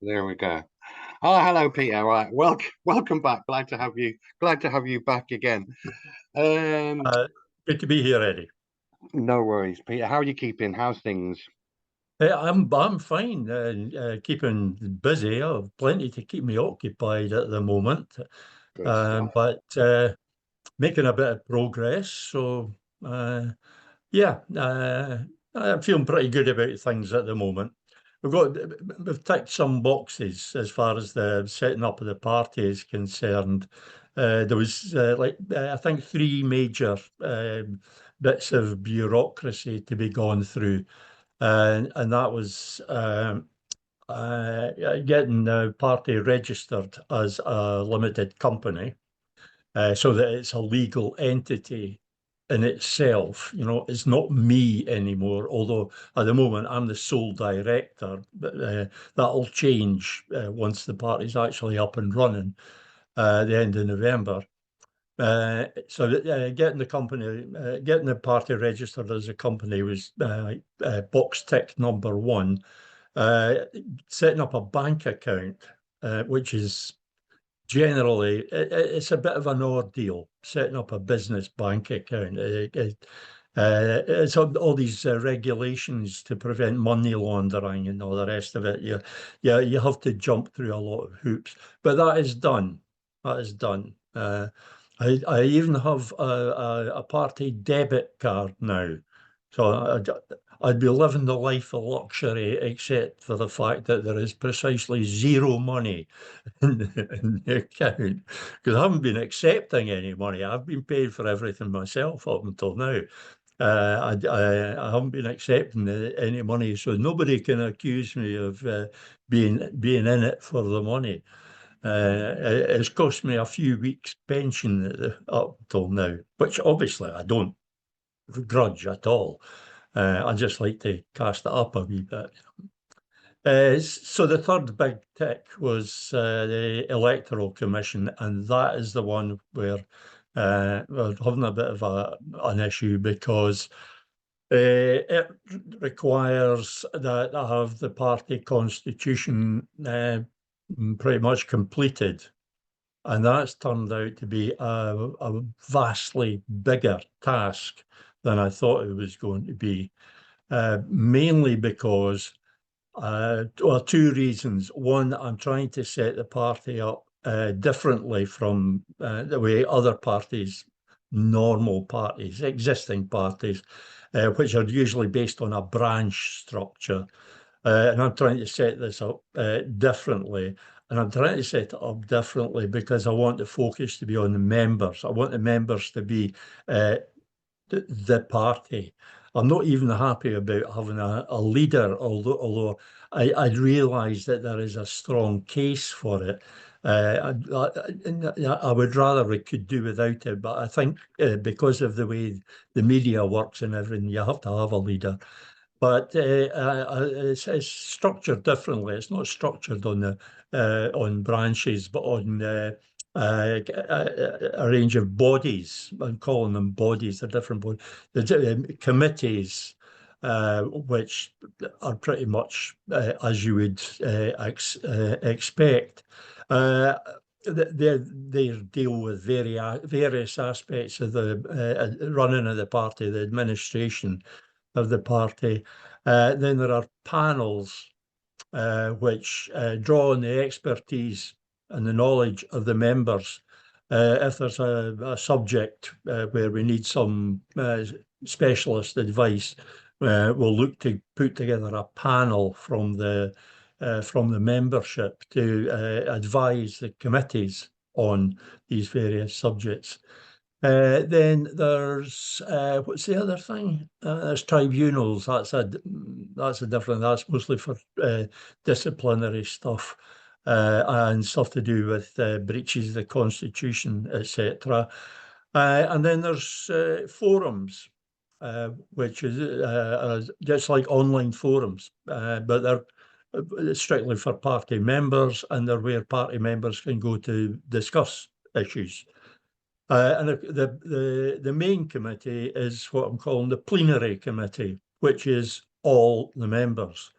There we go. Oh, hello, Peter. Right, welcome back. Glad to have you back again. Um, Uh, Good to be here, Eddie. no worries, Peter. How are you keeping? How's things? I'm fine, keeping busy. I have plenty to keep me occupied at the moment, Good stuff. but making a bit of progress. So uh, yeah, I'm feeling pretty good about things at the moment. We've ticked some boxes as far as the setting up of the party is concerned. There was I think three major bits of bureaucracy to be gone through. And that was getting the party registered as a limited company, so that it's a legal entity in itself. You know, it's not me anymore, although at the moment I'm the sole director, but that'll change once the party's actually up and running at the end of November. Getting the party registered as a company was box tick number one. Uh, Setting up a bank account, which is generally it's a bit of an ordeal. Setting up a business bank account, it's all these regulations to prevent money laundering and all the rest of it. You have to jump through a lot of hoops, but that is done. That is done. I even have a party debit card now. So I'd be living the life of luxury, except for the fact that there is precisely zero money in the account, because I haven't been accepting any money. I've been paid for everything myself up until now. I haven't been accepting any money, so nobody can accuse me of being in it for the money. It's cost me a few weeks' pension up till now, which obviously I don't grudge at all. I just like to cast it up a wee bit. So the third big tick was the Electoral Commission, and that is the one where we're having a bit of an issue because it requires that I have the party constitution pretty much completed. And that's turned out to be a vastly bigger task than I thought it was going to be, mainly because, well, two reasons. One, I'm trying to set the party up differently from the way other parties, normal parties, existing parties, which are usually based on a branch structure. And I'm trying to set this up differently. And I'm trying to set it up differently because I want the focus to be on the members. I want the members to be the party. I'm not even happy about having a leader, although I realise that there is a strong case for it. I would rather we could do without it, but I think because of the way the media works and everything, you have to have a leader. But it's structured differently. It's not structured on branches, but on a range of bodies. I'm calling them bodies. They're different bodies. The committees, which are pretty much as you would expect. They deal with various aspects of the running of the party, the administration of the party. Then there are panels which draw on the expertise and the knowledge of the members. If there's a subject where we need some specialist advice, we'll look to put together a panel from the membership to advise the committees on these various subjects. Then there's what's the other thing? There's tribunals. That's a different. That's mostly for disciplinary stuff and stuff to do with breaches of the constitution, etc. And then there's forums, which is just like online forums, but they're strictly for party members, and they're where party members can go to discuss issues. And the main committee is what I'm calling the plenary committee, which is all the members.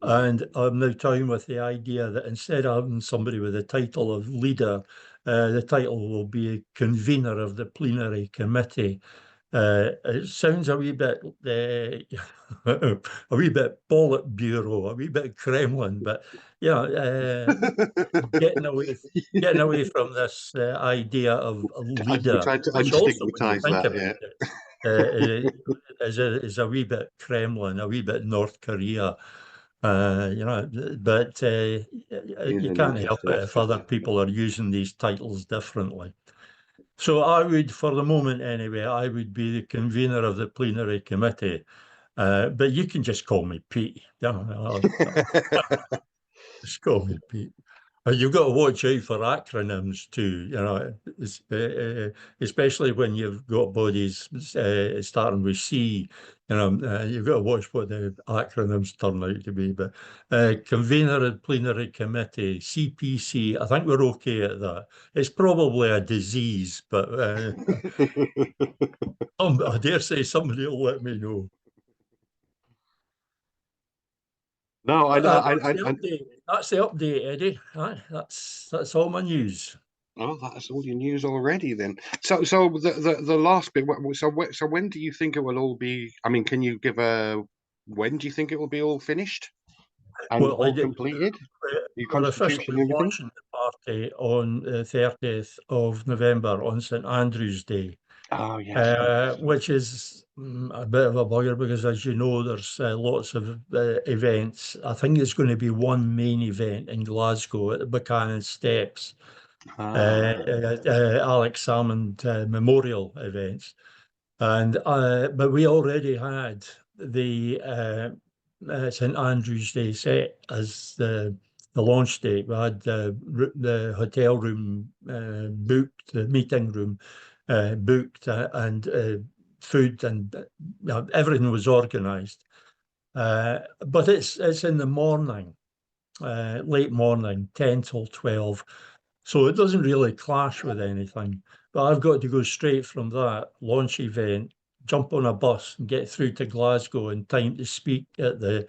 And I'm now toying with the idea that instead of having somebody with the title of leader, the title will be convener of the plenary committee. It sounds a wee bit, a wee bit Politburo, a wee bit Kremlin, but getting away from this idea of a leader, Try to which also, when you unstigmatize think that, about yeah. it, is a wee bit Kremlin, a wee bit North Korea. But you Using can't it just help it if other people are using these titles differently. So I would, for the moment anyway, I would be the convener of the plenary committee. But you can just call me Pete. Just call me Pete. You've got to watch out for acronyms too, especially when you've got bodies starting with C. You've got to watch what the acronyms turn out to be. But convener and plenary committee, CPC, I think we're okay at that. It's probably a disease, but I dare say somebody will let me know. No, That's the update. That's the update, Eddie. That's all my news. oh, that's all your news already then. So, the last bit. So when do you think it will all be? I mean, can you give a when do you think it will be all finished and Well, I all did. completed? Your We're constitution officially and everything? launching the party on the 30th of November on St Andrew's Day, Oh yes. which is a bit of a bugger because, as you know, there's lots of events. I think there's going to be one main event in Glasgow at the Buchanan Steps, Ah, right. Alex Salmond Memorial events. And but we already had the St Andrew's Day set as the launch date. We had the hotel room booked, the meeting room booked, and food and everything was organised. But it's in the morning, late morning, 10 till 12. So it doesn't really clash with anything. But I've got to go straight from that launch event, jump on a bus and get through to Glasgow in time to speak at the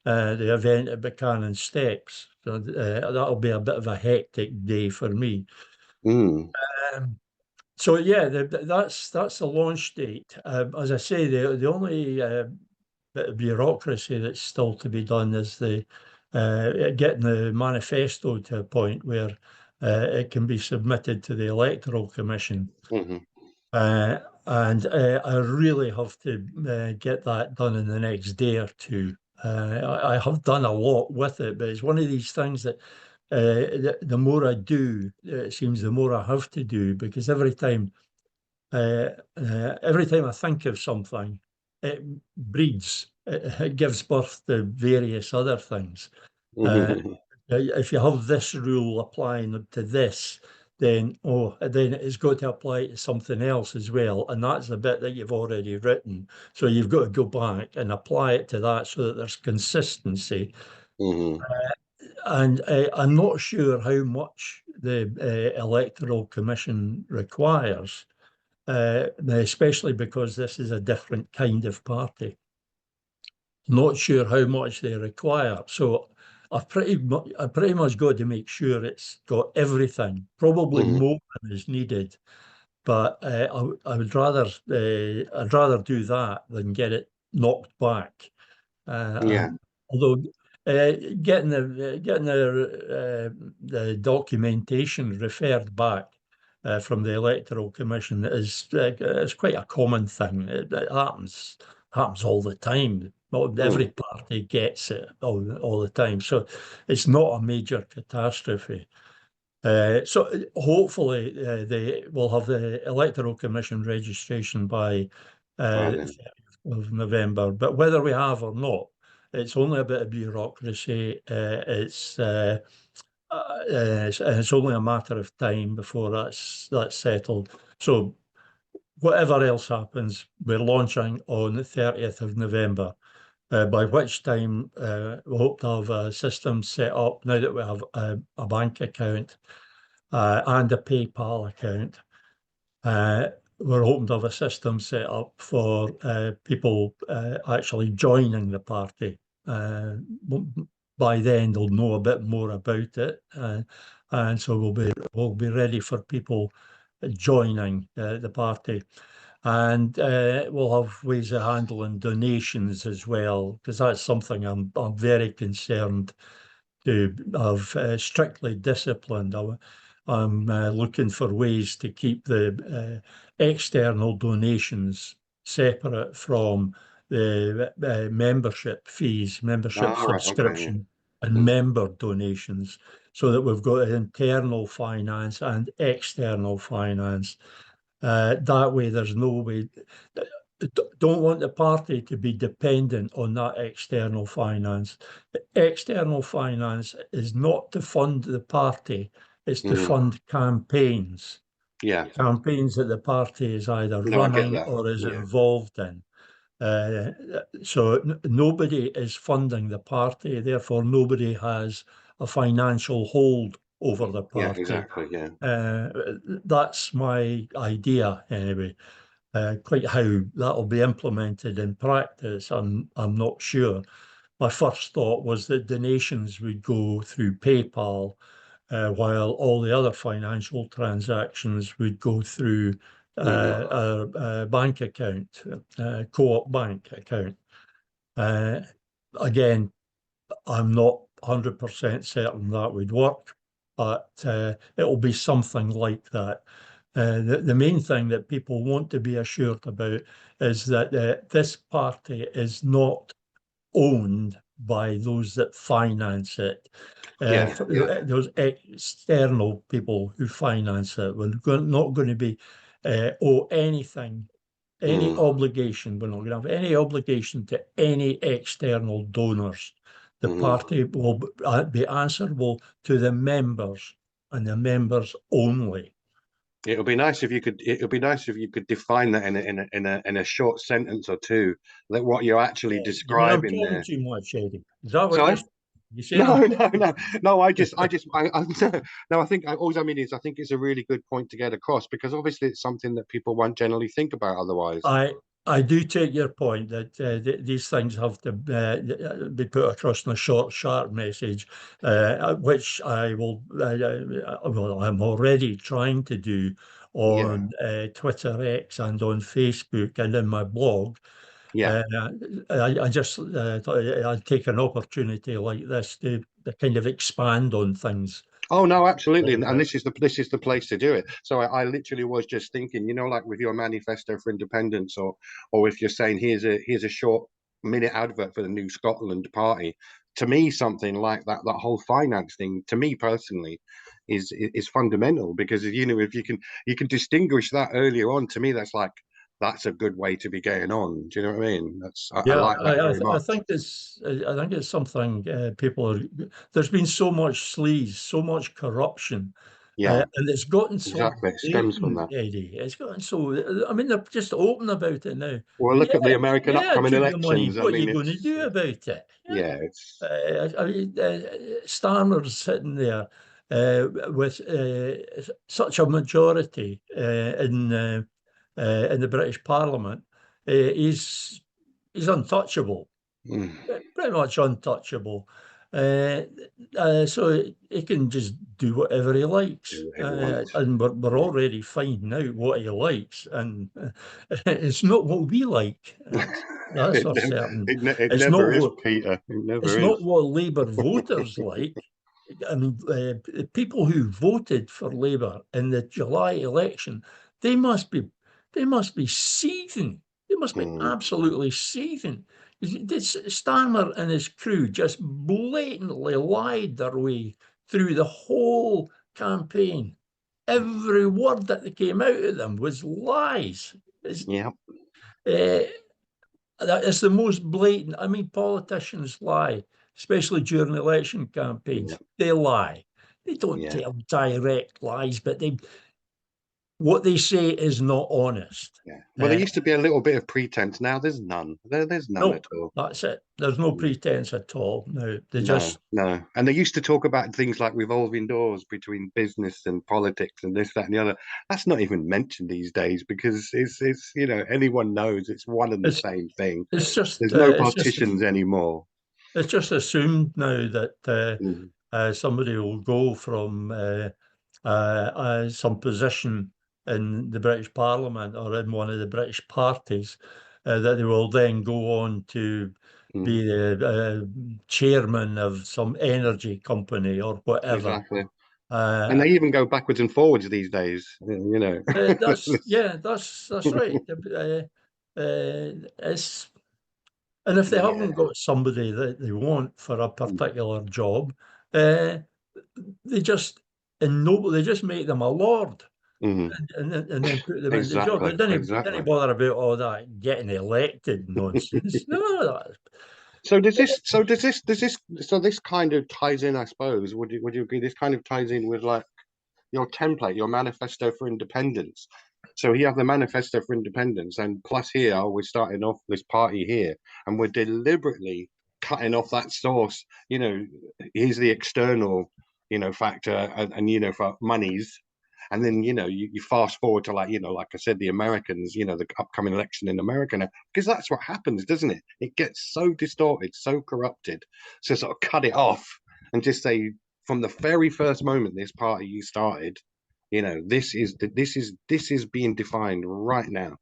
event at Buchanan Steps. So that'll be a bit of a hectic day for me. Mm, Um, so yeah, that's the launch date. As I say, the only bit of bureaucracy that's still to be done is the getting the manifesto to a point where it can be submitted to the Electoral Commission. hmm. And I really have to get that done in the next day or two. I have done a lot with it, but it's one of these things that the more I do, it seems the more I have to do because every time I think of something, it breeds, it gives birth to various other things. Uh, if you have this rule applying to this, then it's got to apply to something else as well, and that's the bit that you've already written. So you've got to go back and apply it to that so that there's consistency. Hmm. And I'm not sure how much the Electoral Commission requires, especially because this is a different kind of party. Not sure how much they require. So I pretty much got to make sure it's got everything. Probably Hmm. more than is needed, but I would rather I'd rather do that than get it knocked back. Yeah. Although getting the documentation referred back from the Electoral Commission is quite a common thing. It happens all the time. Not every Mm. party gets it all the time, so it's not a major catastrophe. So hopefully they will have the Electoral Commission registration by By 30th then. of November. But whether we have or not, it's only a bit of bureaucracy. It's only a matter of time before that's settled. So whatever else happens, we're launching on the 30th of November. By which time we hope to have a system set up now that we have a bank account and a PayPal account. We're hoping to have a system set up for people actually joining the party. by then they'll know a bit more about it, and so we'll be ready for people joining the party. And we'll have ways of handling donations as well, because that's something I'm very concerned to have strictly disciplined. I'm looking for ways to keep the external donations separate from the membership fees, membership Ah, right, okay, subscription, and yeah. member donations, so that we've got internal finance and external finance. That way, there's no way. Don't want the party to be dependent on that external finance. The external finance is not to fund the party, it's to Mm, fund campaigns. yeah. Campaigns that the party is either No, I get running that. or is Yeah, involved in. So nobody is funding the party, therefore nobody has a financial hold over the yeah, party. exactly. Yeah, Uh, that's my idea anyway. Quite how that'll be implemented in practice, I'm not sure. My first thought was that donations would go through PayPal, while all the other financial transactions would go through hmm, a bank account, co-op bank account. Uh, Again, I'm not 100% certain that would work, but it'll be something like that. The main thing that people want to be assured about is that this party is not owned by those that finance it. yeah, yeah. Those external people who finance it, we're not going to be owe anything, any Mm. obligation. We're not going to have any obligation to any external donors. The Hmm. party will be answerable to the members and the members only. It would be nice if you could. It would be nice if you could define that in a short sentence or two, like what you're actually You mean I'm describing talking there. too much, Eddie? Is that what Sorry? you saying? No, I'm no, talking no, too no. much? No. I think all I mean is I think it's a really good point to get across because obviously it's something that people won't generally think about otherwise. I I do take your point that these things have to be put across in a short, sharp message, which I will. Well, I'm already trying to do Yeah, on Twitter X and on Facebook and in my blog. yeah. Uh, I just thought I'd take an opportunity like this to kind of expand on things Oh no, absolutely, like and that. this is the place to do it. So I literally was just thinking, like with your manifesto for independence, or if you're saying here's a short minute advert for the New Scotland Party, to me something like that whole finance thing, to me personally, is fundamental because if you can distinguish that earlier on, to me that's a good way to be getting on. Do you know what I mean? I Yeah, like that very I much. think it's something people are. There's been so much sleaze, so much corruption, Yeah, and it's gotten so exactly. It stems from blatant, that. Eddie. It's gotten so. I mean, they're just open about it now. Well, look Yeah, at the American yeah, I upcoming took your money. elections. I What are you mean, going to do about it? Yeah. yeah, it's I mean, Starmer's sitting there with such a majority in the British Parliament. He's untouchable, mm, pretty much untouchable. Uh, so he can just do whatever he likes, do what he wants. and we're Yeah. already finding out what he likes, and it's not what we like. That's It, for ne- certain. it It's not never is, what Peter. It it's never is. not what Labour voters like. I mean, people who voted for Labour in the July election, they must be, they must be seething. They must be Mm, absolutely seething. Starmer and his crew just blatantly lied their way through the whole campaign. Every word that came out of them was lies. yeah, Uh, that is the most blatant. I mean, politicians lie, especially during election yeah, campaigns. They lie. They don't yeah, tell direct lies, but what they say is not honest. yeah. Well, there Uh, used to be a little bit of pretense. Now there's none. There's none no, at all. that's it. There's no Mm, pretense at all. No, they no, just no. And they used to talk about things like revolving doors between business and politics and this, that, and the other. That's not even mentioned these days because it's anyone knows it's one and the it's same thing. it's just There's no it's just partitions anymore. it's just assumed now that Mm, somebody will go from some position in the British Parliament or in one of the British parties, that they will then go on to mm, be the chairman of some energy company or whatever. exactly. And Uh, they even go backwards and forwards these days, you know. that's right. It's And if they haven't Yeah. got somebody that they want for a particular job, uh, they just they just make them a lord Mm, and then put them in the job. They exactly, didn't exactly. bother about all that getting elected nonsense. No, So so this kind of ties in, I suppose. Would you agree? This kind of ties in with like your template, your manifesto for independence. So you have the manifesto for independence, and plus here we're starting off this party here, and we're deliberately cutting off that source. You know, here's the external, factor, and for monies, and then you fast forward to like like I said, the Americans, the upcoming election in America now, because that's what happens, doesn't it? It gets so distorted, so corrupted. So sort of cut it off and just say from the very first moment this party you started, this is being defined right now.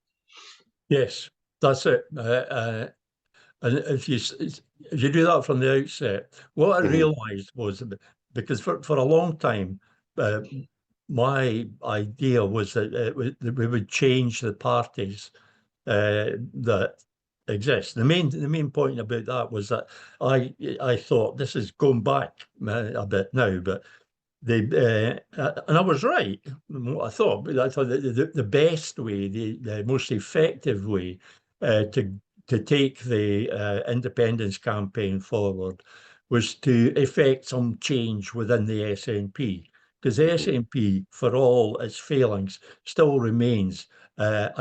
yes, that's it. And if you do that from the outset, what I Hmm. realised was because for a long time, uh, my idea was that we would change the parties that exist. The main point about that was that I thought this is going back a bit now, but and I was right in what I thought. But I thought that the best way, the most effective way to take the independence campaign forward was to effect some change within the SNP. Because the Hmm. SNP, for all its failings, still remains a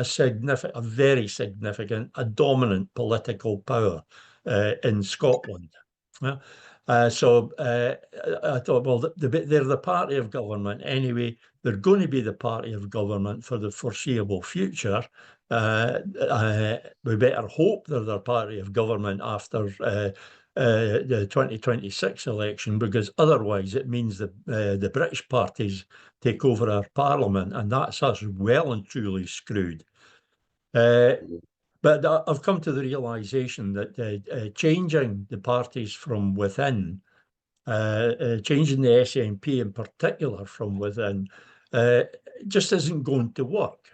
very significant, a dominant political power in Scotland. Yeah. So I thought, well, they're the party of government anyway. They're going to be the party of government for the foreseeable future. We better hope they're the party of government after the 2026 election, because otherwise it means that the British parties take over our parliament, and that's us well and truly screwed. Uh, but I've come to the realization that changing the parties from within, changing the SNP in particular from within, uh, just isn't going to work,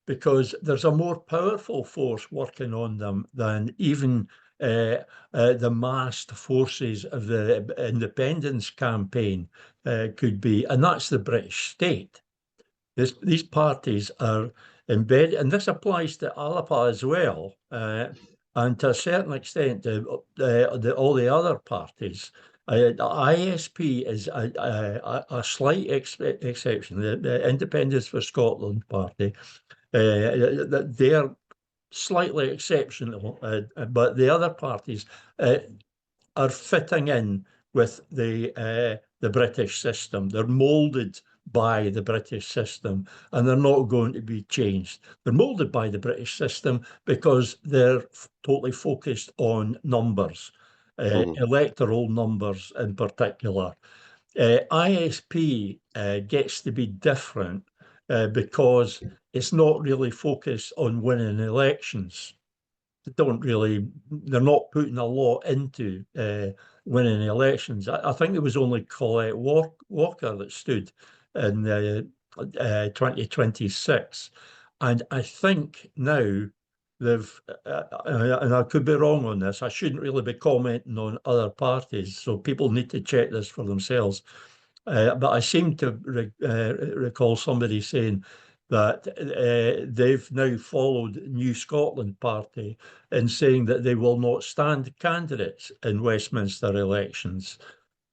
because there's a more powerful force working on them than even the massed forces of the independence campaign could be, and that's the British state. These parties are embedded, and this applies to ALAPA as well, and to a certain extent to all the other parties. The ISP is a slight exception. The Independence for Scotland Party, they're slightly exceptional, but the other parties are fitting in with the British system. They're moulded by the British system, and they're not going to be changed. They're moulded by the British system because they're totally focused on numbers, Hmm. electoral numbers in particular. ISP gets to be different because it's not really focused on winning elections. They're not putting a lot into winning elections. I think it was only Colette Walker that stood in 2026. And I think now and I could be wrong on this, I shouldn't really be commenting on other parties, so people need to check this for themselves. But I seem to recall somebody saying that they've now followed New Scotland Party in saying that they will not stand candidates in Westminster elections.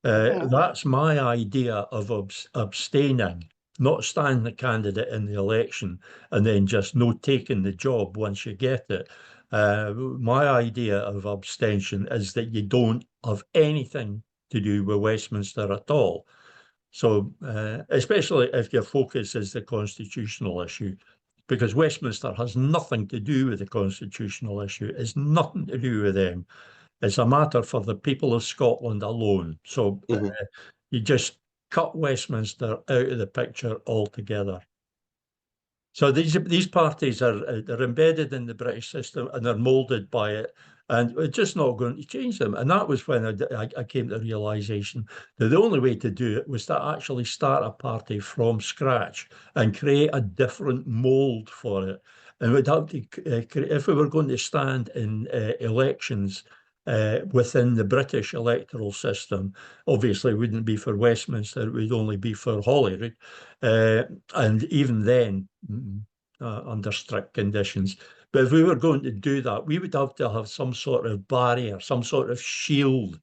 That's my idea of abstaining, not standing a candidate in the election and then just no taking the job once you get it. My idea of abstention is that you don't have anything to do with Westminster at all. So, especially if your focus is the constitutional issue, because Westminster has nothing to do with the constitutional issue, it's nothing to do with them. It's a matter for the people of Scotland alone. So you just cut Westminster out of the picture altogether. So these parties they're embedded in the British system and they're molded by it, and we're just not going to change them. And that was when I came to the realization that the only way to do it was to actually start a party from scratch and create a different mold for it. And we'd have to, if we were going to stand in elections within the British electoral system, obviously it wouldn't be for Westminster, it would only be for Holyrood. And even then, under strict conditions. But if we were going to do that, we would have to have some sort of barrier, some sort of shield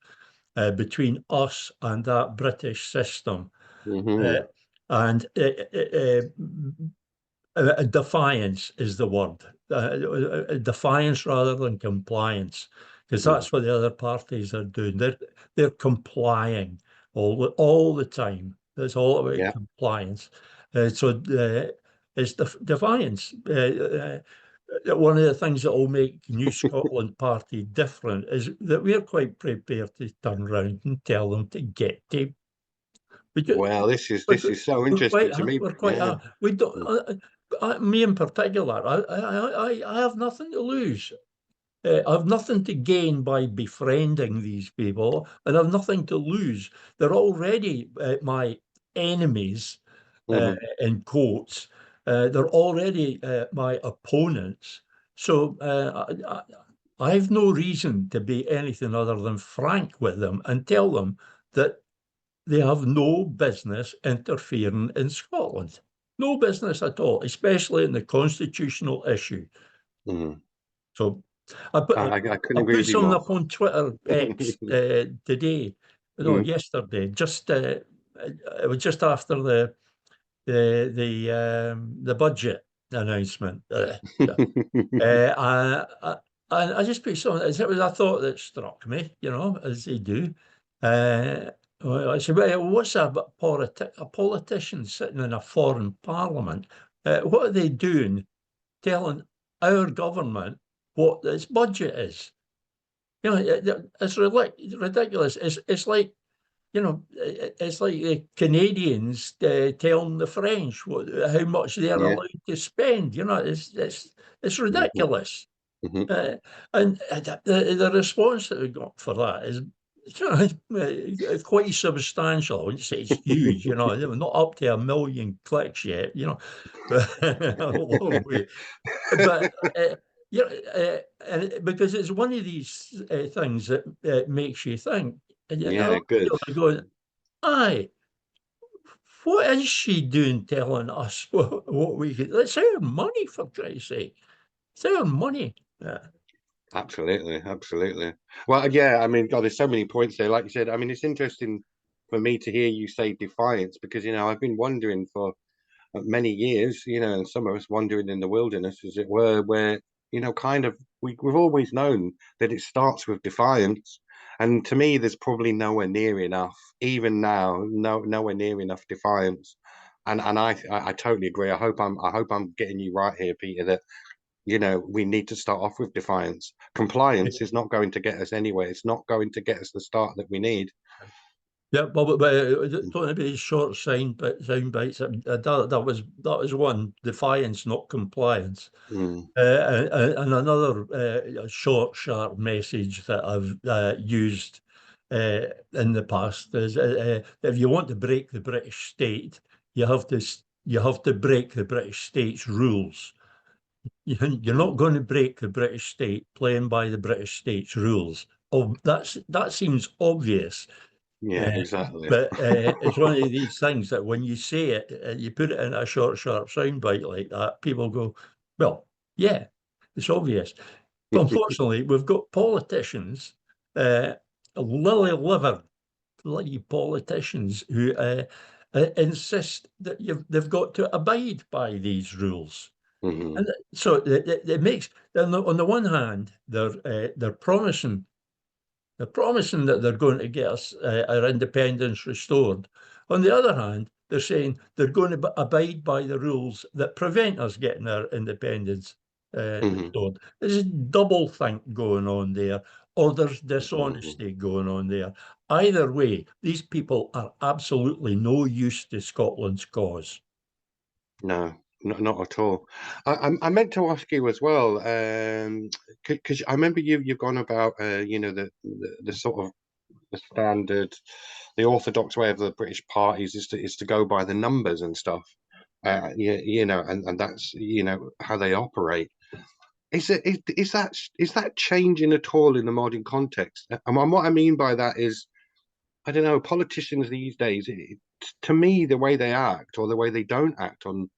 between us and that British system. And defiance is the word. Defiance rather than compliance, because that's what the other parties are doing. They're complying all the time. That's all about compliance. So it's defiance. One of the things that will make New Scotland Party different is that we're quite prepared to turn around and tell them to get to. Well, this is so interesting to me. We're quite. We don't. Me in particular, I have nothing to lose. I have nothing to gain by befriending these people, and I have nothing to lose. They're already my enemies, in quotes. They're already my opponents. So I have no reason to be anything other than frank with them and tell them that they have no business interfering in Scotland. No business at all, especially in the constitutional issue. So I couldn't agree with you something more. up on Twitter X today, no, yesterday. Just it was just after the budget announcement. I just put something. It was a thought that struck me, as they do. I said, well, what's a politician sitting in a foreign parliament? What are they doing, telling our government what its budget is? It's ridiculous. It's like, it's like the Canadians telling the French how much they're allowed to spend. It's ridiculous. And the response that we got for that is quite substantial. I wouldn't say it's huge, we're not up to 1 million clicks yet, but a long way. But because it's one of these things that makes you think. And, good. Going, aye, what is she doing telling us what we could? It's our money, for Christ's sake. It's our money. Yeah. Absolutely. Well, yeah, I mean, God, there's so many points there. Like you said, I mean, it's interesting for me to hear you say defiance because, I've been wondering for many years, and some of us wandering in the wilderness, as it were, where, kind of we've always known that it starts with defiance. And to me, there's probably nowhere near enough, even now, nowhere near enough defiance. And I totally agree. I hope I'm getting you right here, Peter, that we need to start off with defiance. Compliance is not going to get us anywhere. It's not going to get us the start that we need. Yeah, well, don't be short sound bites. That was one, defiance, not compliance. And another short, sharp message that I've used in the past is if you want to break the British state, you have to break the British state's rules. You're not going to break the British state playing by the British state's rules. Oh, that seems obvious. Yeah, exactly. But it's one of these things that when you say it, you put it in a short, sharp soundbite like that, people go, well, yeah, it's obvious. But unfortunately, we've got politicians, lily-livered politicians who insist that they've got to abide by these rules. And so it makes, on the one hand, they're promising that they're going to get us our independence restored. On the other hand, they're saying they're going to abide by the rules that prevent us getting our independence restored. There's a double think going on there. or there's Mhm. dishonesty going on there. Either way, these people are absolutely no use to Scotland's cause. No, not at all. I meant to ask you as well, because I remember you've gone about, the sort of the standard, the orthodox way of the British parties is to go by the numbers and stuff. And that's how they operate. Is that changing at all in the modern context? And what I mean by that is, I don't know, politicians these days, to me, the way they act or the way they don't act on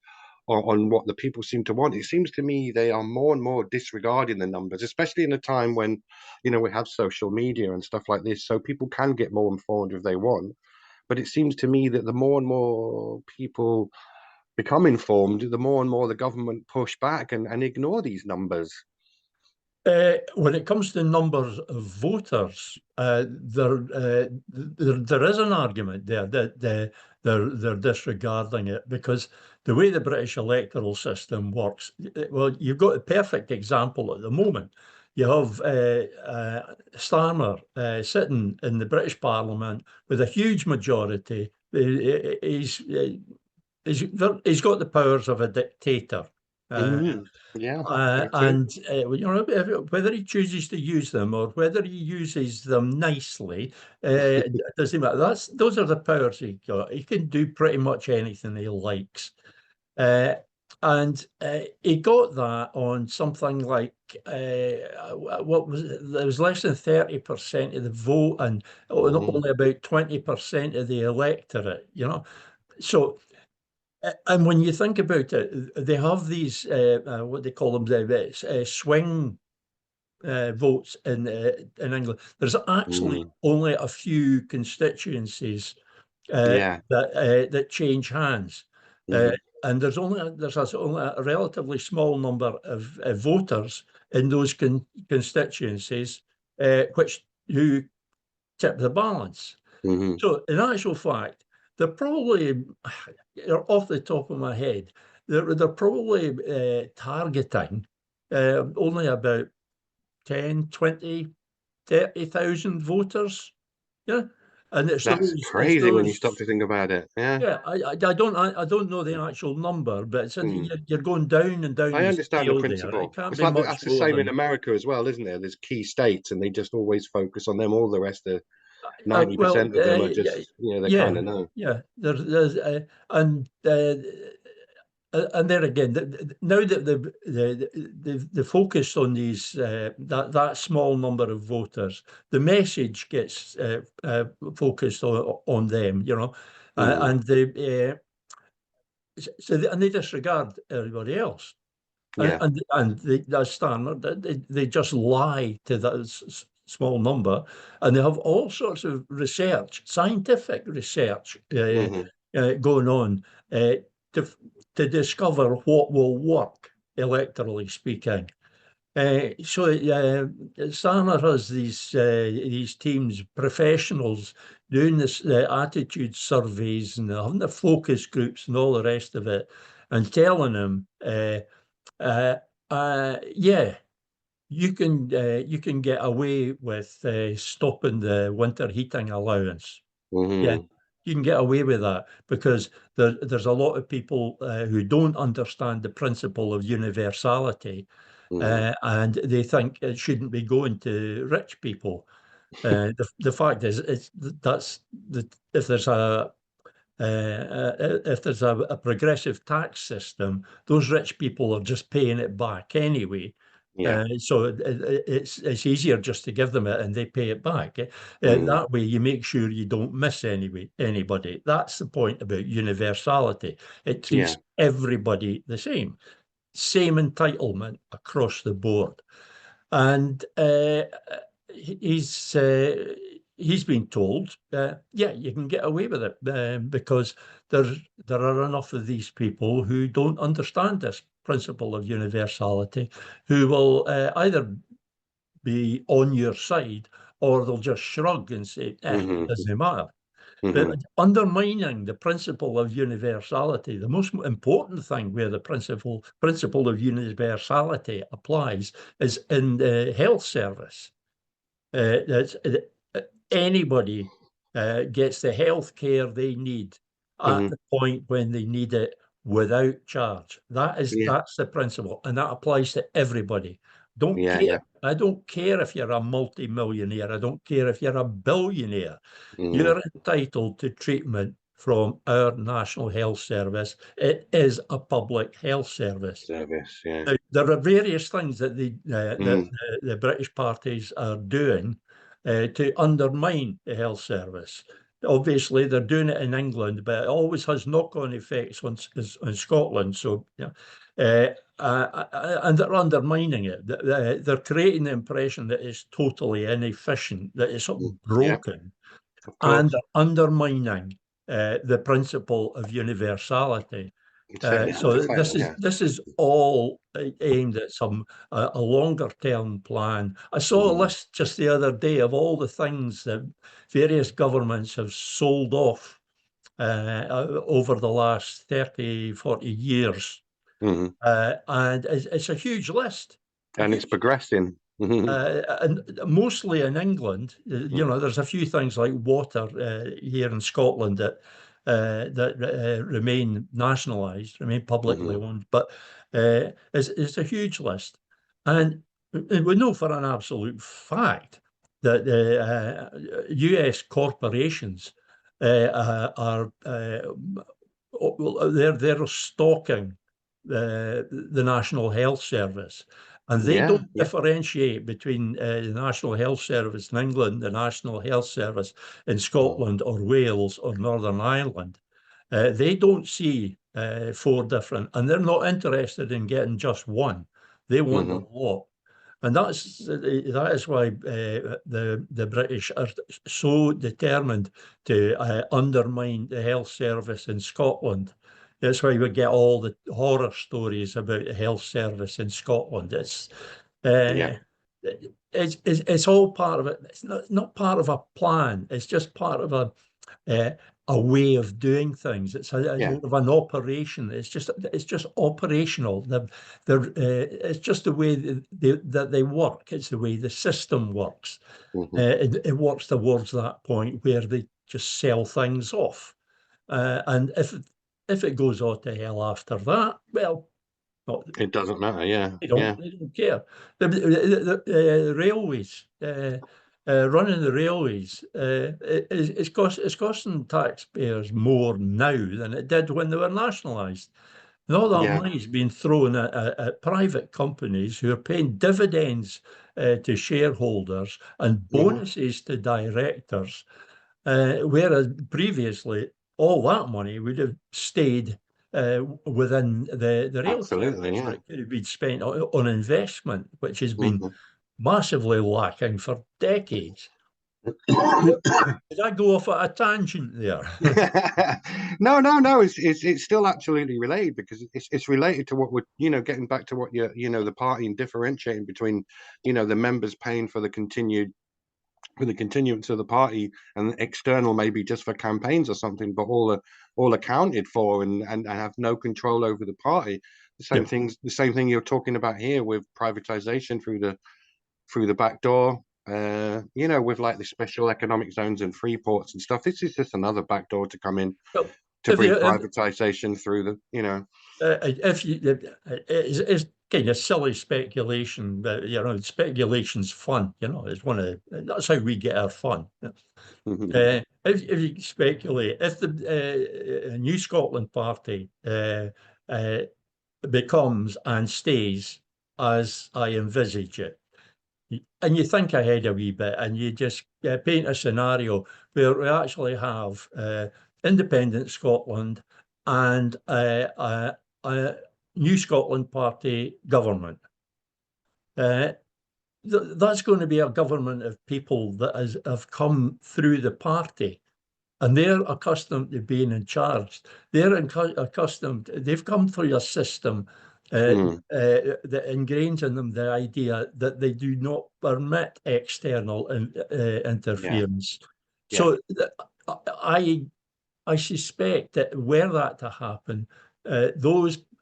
what the people seem to want. It seems to me they are more and more disregarding the numbers, especially in a time when, we have social media and stuff like this, so people can get more informed if they want. But it seems to me that the more and more people become informed, the more and more the government push back and ignore these numbers. When it comes to numbers of voters, there is an argument there that they're disregarding it, because the way the British electoral system works, well, you've got a perfect example at the moment. You have Starmer sitting in the British Parliament with a huge majority. He's got the powers of a dictator. Uh, Yeah, uh, I agree. and whether he chooses to use them or whether he uses them nicely, doesn't matter. Those are the powers he got. He can do pretty much anything he likes. Uh, and he got that on something like what was it? There was less than 30% of the vote and Mhm. only about 20% of the electorate. So. And when you think about it, they have these what they call them, the swing votes in England. There's actually Mm. only a few constituencies Yeah. that change hands, uh, Hmm. and there's only a relatively small number of voters in those constituencies which who tip the balance. Hmm. So, in actual fact, they're probably, off the top of my head, they're probably targeting only about 10, 20, 30,000 voters. Yeah. And That's crazy when you stop to think about it. Yeah. yeah, I don't know the actual number, but Mm. you're going down and down I the understand the scale there. It principle. can't It's be like much that's the more same in than, America as well, isn't there? There's key states, and they just always focus on them. All the rest of well, 90% of them are just, they kind yeah, of know. yeah. There's and there again, now that the focus on these that small number of voters, the message gets focused on them, Mm. and they disregard everybody else, Yeah. and that's standard. They just lie to that small number, and they have all sorts of research, scientific research Hmm. going on to to discover what will work electorally speaking. So Starmer has these teams, professionals doing this attitude surveys and having the focus groups and all the rest of it, and telling them, yeah, you can get away with stopping the winter heating allowance. Yeah, Hmm. you can get away with that because there's a lot of people who don't understand the principle of universality, Hmm. and they think it shouldn't be going to rich people. The fact is, that's the if there's a progressive tax system, those rich people are just paying it back anyway. Yeah. So it's easier just to give them it and they pay it back. Mm. That way, you make sure you don't miss anybody. That's the point about universality. It Yeah. treats everybody the same entitlement across the board. And he's he's been told, yeah, you can get away with it because there are enough of these people who don't understand this principle of universality, who will either be on your side or they'll just shrug and say, it Hmm. doesn't matter. But Hmm. undermining the principle of universality, the most important thing where the principle of universality applies is in the health service. Anybody gets the health care they need at the point when they need it without charge. That's the principle, and that applies to everybody. Don't care. I don't care if you're a multi-millionaire. I don't care if you're a billionaire. You're entitled to treatment from our National Health Service. It is a public health service. Now, there are various things that the British parties are doing to undermine the health service. Obviously, they're doing it in England, but it always has knock-on effects on Scotland. So, and they're undermining it. They're creating the impression that it's totally inefficient, that it's broken, and they're undermining the principle of universality. So this is all aimed at a longer term plan. I saw a list just the other day of all the things that various governments have sold off over the last 30, 40 years. And it's a huge list. And it's progressing. And mostly in England, there's a few things like water here in Scotland that remain nationalised, remain publicly owned, but it's a huge list. And we know for an absolute fact that US corporations are they're stalking the National Health Service. And they don't differentiate between the National Health Service in England, the National Health Service in Scotland or Wales or Northern Ireland. They don't see 4 different, and they're not interested in getting just one. They want the lot. And that is why the British are so determined to undermine the health service in Scotland. That's why we get all the horror stories about the health service in Scotland. It's all part of it. It's not part of a plan. It's just part of a way of doing things. It's more of an operation. It's just operational. It's just the way that they work. It's the way the system works. It works towards that point where they just sell things off. And if it goes on to hell after that, well, it doesn't matter. They don't care. The railways, running the railways, it's costing taxpayers more now than it did when they were nationalised. And all that money is being thrown at private companies who are paying dividends to shareholders and bonuses to directors, whereas previously all that money would have stayed within the rail service. It could have been spent on investment, which has been massively lacking for decades. Did I go off at a tangent there? No. It's still absolutely related, because it's related to what we're getting back to what the party and differentiating between the members paying for the continuance of the party and external, maybe just for campaigns or something, but all accounted for and have no control over the party. The same thing you're talking about here with privatization through the back door. With like the special economic zones and free ports and stuff. This is just another back door to come in to bring privatization through it's kind of silly speculation, but speculation's fun. It's that's how we get our fun. If you speculate, if the New Scotland Party becomes and stays as I envisage it, and you think ahead a wee bit and you just paint a scenario where we actually have independent Scotland and a New Scotland Party government. That's going to be a government of people that have come through the party, and they're accustomed to being in charge. They're accustomed, they've come through a system that ingrains in them the idea that they do not permit external interference. So I suspect that were that to happen,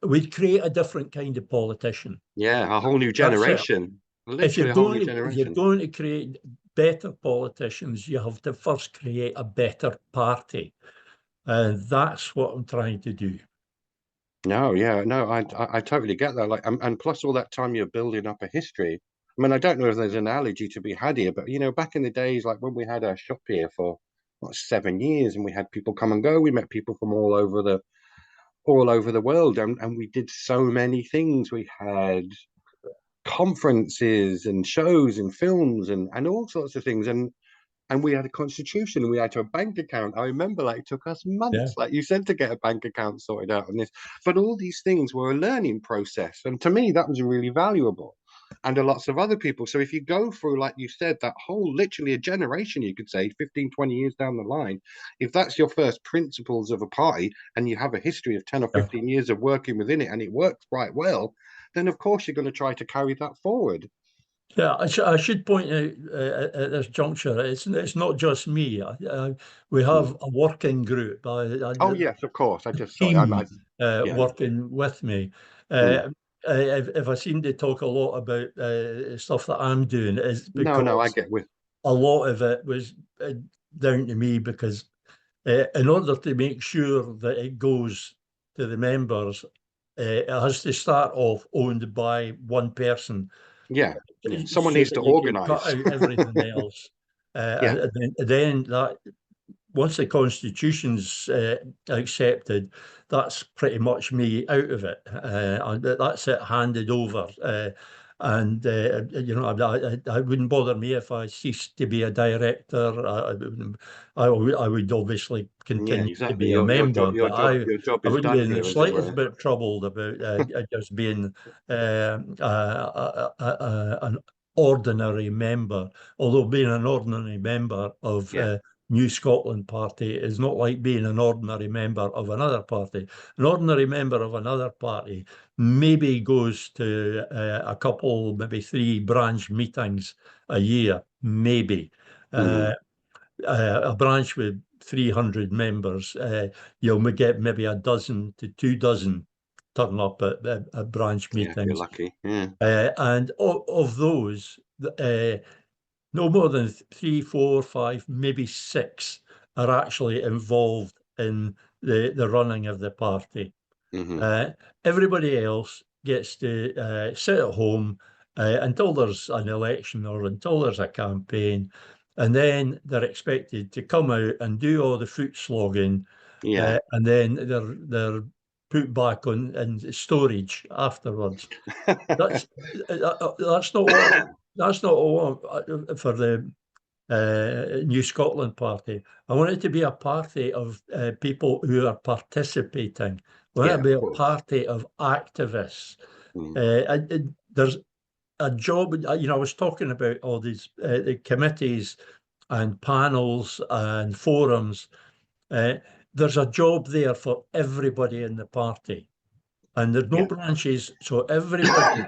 we'd create a different kind of politician. A whole new generation. If you're going to create better politicians, you have to first create a better party. And that's what I'm trying to do. No, yeah, no, I totally get that. Like, and plus all that time you're building up a history. I mean, I don't know if there's an analogy to be had here, but back in the days, like when we had our shop here for what, 7 years, and we had people come and go, we met people from all over the world, and we did so many things. We had conferences and shows and films and all sorts of things, and we had a constitution and we had a bank account. I remember like it took us Yeah. months, like you said, to get a bank account sorted out on this. But all these things were a learning process. And to me, that was really valuable. And to lots of other people. So if you go through, like you said, that whole literally a generation, you could say 15, 20 years down the line, if that's your first principles of a party and you have a history of 10 or Yeah. 15 years of working within it and it works quite well, then of course you're going to try to carry that forward. Yeah, I should point out at this juncture, it's not just me. We have Mm. a working group, Oh yes, of course. I just sorry. team Yeah. working with me. Mm. If I seem to talk a lot about stuff that I'm doing, it's No, I because get with. a lot of it was down to me because in order to make sure that it goes to the members, it has to start off owned by one person Yeah, yeah. Someone so needs that to you can cut organize. out everything else. Yeah. And then that once the constitution's accepted, that's pretty much me out of it. And that's it handed over. I wouldn't bother me if I ceased to be a director. I would obviously Yeah, continue to exactly. be a Your member, job, your but job, your job I is wouldn't be done in the here, as it slightest were. bit troubled about just being an ordinary member. Although being an ordinary member of Yeah. New Scotland Party is not like being an ordinary member of another party. An ordinary member of another party maybe goes to a couple, maybe 3 branch meetings a year, maybe. Mm. A branch with 300 members, you'll get maybe a dozen to 2 dozen turn up at branch Yeah, if you're meetings. lucky. Yeah. And of those, no more than 3, 4, 5, maybe 6 are actually involved in the running of the party. Hmm. Uh, Everybody else gets to sit at home until there's an election or until there's a campaign, and then they're expected to come out and do all the foot slogging, Yeah. and then they're put back in storage afterwards. That's that's not what that's not what for the New Scotland Party. I want it to be a party of people who are participating. I want it Yeah, to of be a course. party of activists. Mm. There's a job. I was talking about all these the committees and panels and forums. Uh, there's a job there for everybody in the party, and there's no Yeah. branches, so everybody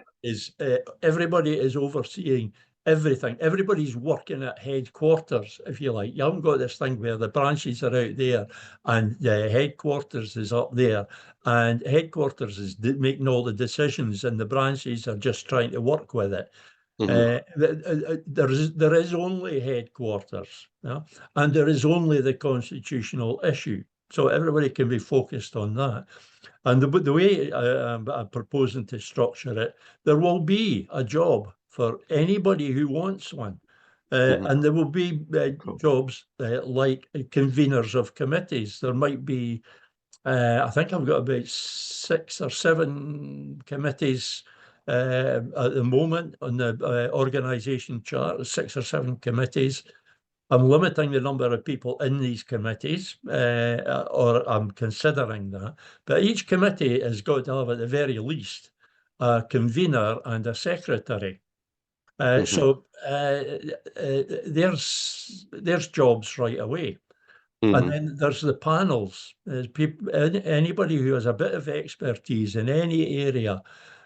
is overseeing everything. Everybody's working at headquarters, if you like. You haven't got this thing where the branches are out there and the headquarters is up there, and headquarters is making all the decisions, and the branches are just trying to work with it. Hmm. There is only headquarters, yeah? And there is only the constitutional issue. So everybody can be focused on that. And the way I'm proposing to structure it, there will be a job for anybody who wants one. Hmm. And there will be Cool. jobs like conveners of committees. There might be, I think I've got about 6 or 7 committees at the moment on the organisation chart, 6 or 7 committees. I'm limiting the number of people in these committees, or I'm considering that. But each committee has got to have, at the very least, a convener and a secretary. Hmm. There's jobs right away. And Hmm. then there's the panels. There's people, anybody who has a bit of expertise in any area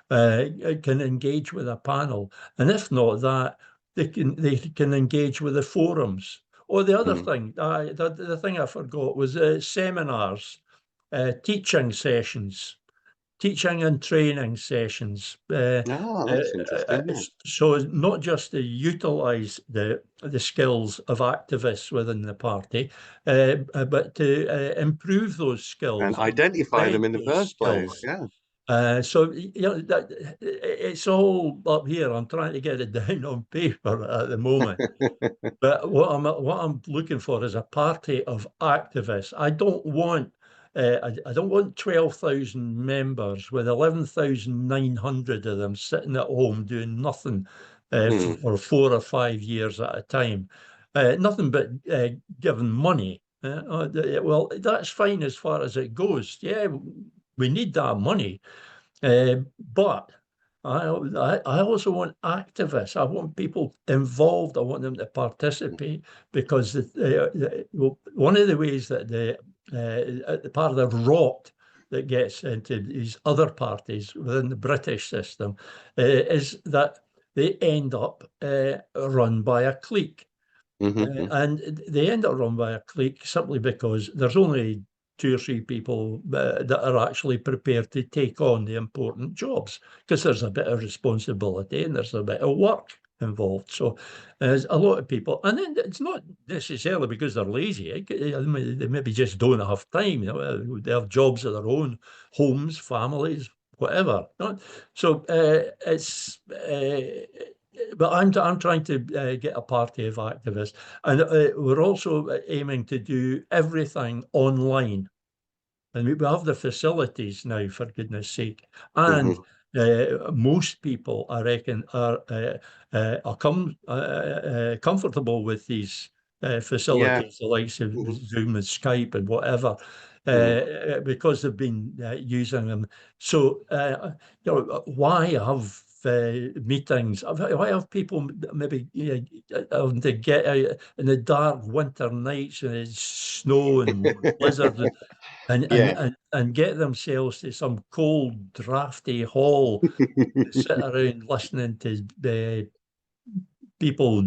can engage with a panel, and if not that, they can engage with the forums. Or the other Hmm. thing, the thing I forgot was seminars, teaching sessions. teaching and training sessions. Oh, that's interesting. Yeah. So not just to utilise the skills of activists within the party, but to improve those And skills, identify them embed in the those first place. skills. Yeah. So it's all up here. I'm trying to get it down on paper at the moment. But what I'm looking for is a party of activists. I don't want 12,000 members with 11,900 of them sitting at home doing nothing for 4 or 5 years at a time. Nothing but giving money. Well, that's fine as far as it goes. Yeah, we need that money. But I also want activists. I want people involved. I want them to participate, because one of the ways that the part of the rot that gets into these other parties within the British system is that they end up run by a clique. And they end up run by a clique simply because there's only 2 or 3 people that are actually prepared to take on the important jobs, because there's a bit of responsibility and there's a bit of work involved. So there's a lot of people, and then it's not necessarily because they're lazy. They maybe just don't have time. They have jobs of their own, homes, families, whatever. So it's. But I'm trying to get a party of activists, and we're also aiming to do everything online. And we have the facilities now, for goodness sake. And most people, I reckon, are comfortable with these Yeah. facilities, the likes of Zoom and Skype and whatever, because they've been using them. So, why have meetings? Why have people maybe having to get out in the dark winter nights and it's snow and blizzard and get themselves to some cold, drafty hall to sit around listening to people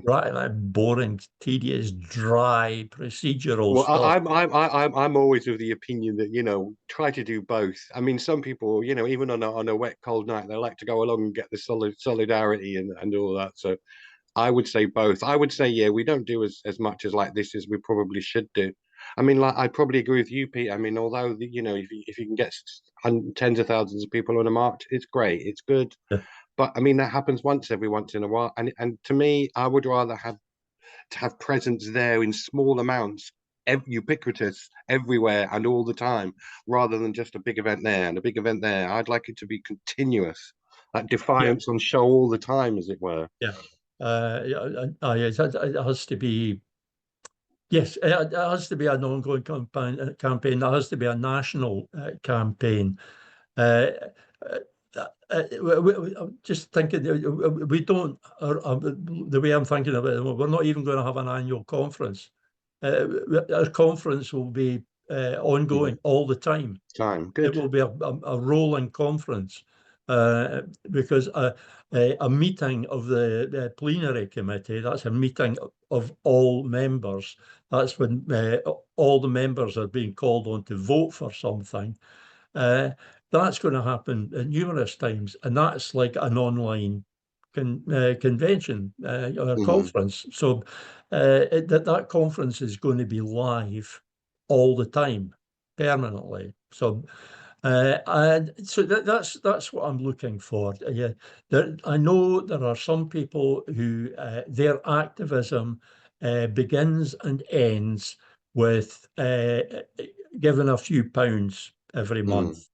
writing that boring, tedious, dry, procedural Well, stuff? I'm always of the opinion that try to do both. I mean, some people even on a wet cold night they like to go along and get the solidarity and all that. So I would say both. I would say, yeah, we don't do as much as like this as we probably should do. I mean, like I probably agree with you, Pete. I mean, although if you can get tens of thousands of people on a march, it's great, it's good. Yeah. But I mean, that happens every once in a while, and to me, I would rather have presence there in small amounts, ubiquitous everywhere and all the time, rather than just a big event there and a big event there. I'd like it to be continuous, like Defiance on show all the time, as it were. Yeah. It has to be. Yes, it has to be an ongoing campaign. There has to be a national campaign. Uh, I'm just thinking, we don't. The way I'm thinking of it, we're not even going to have an annual conference. Our conference will be ongoing all the time. Good. It will be a rolling conference, because a meeting of the plenary committee, that's a meeting of all members. That's when all the members are being called on to vote for something. That's going to happen numerous times, and that's like an online convention or conference. So that conference is going to be live all the time, permanently. So and so that's what I'm looking for. I know there are some people who their activism begins and ends with giving a few pounds every month.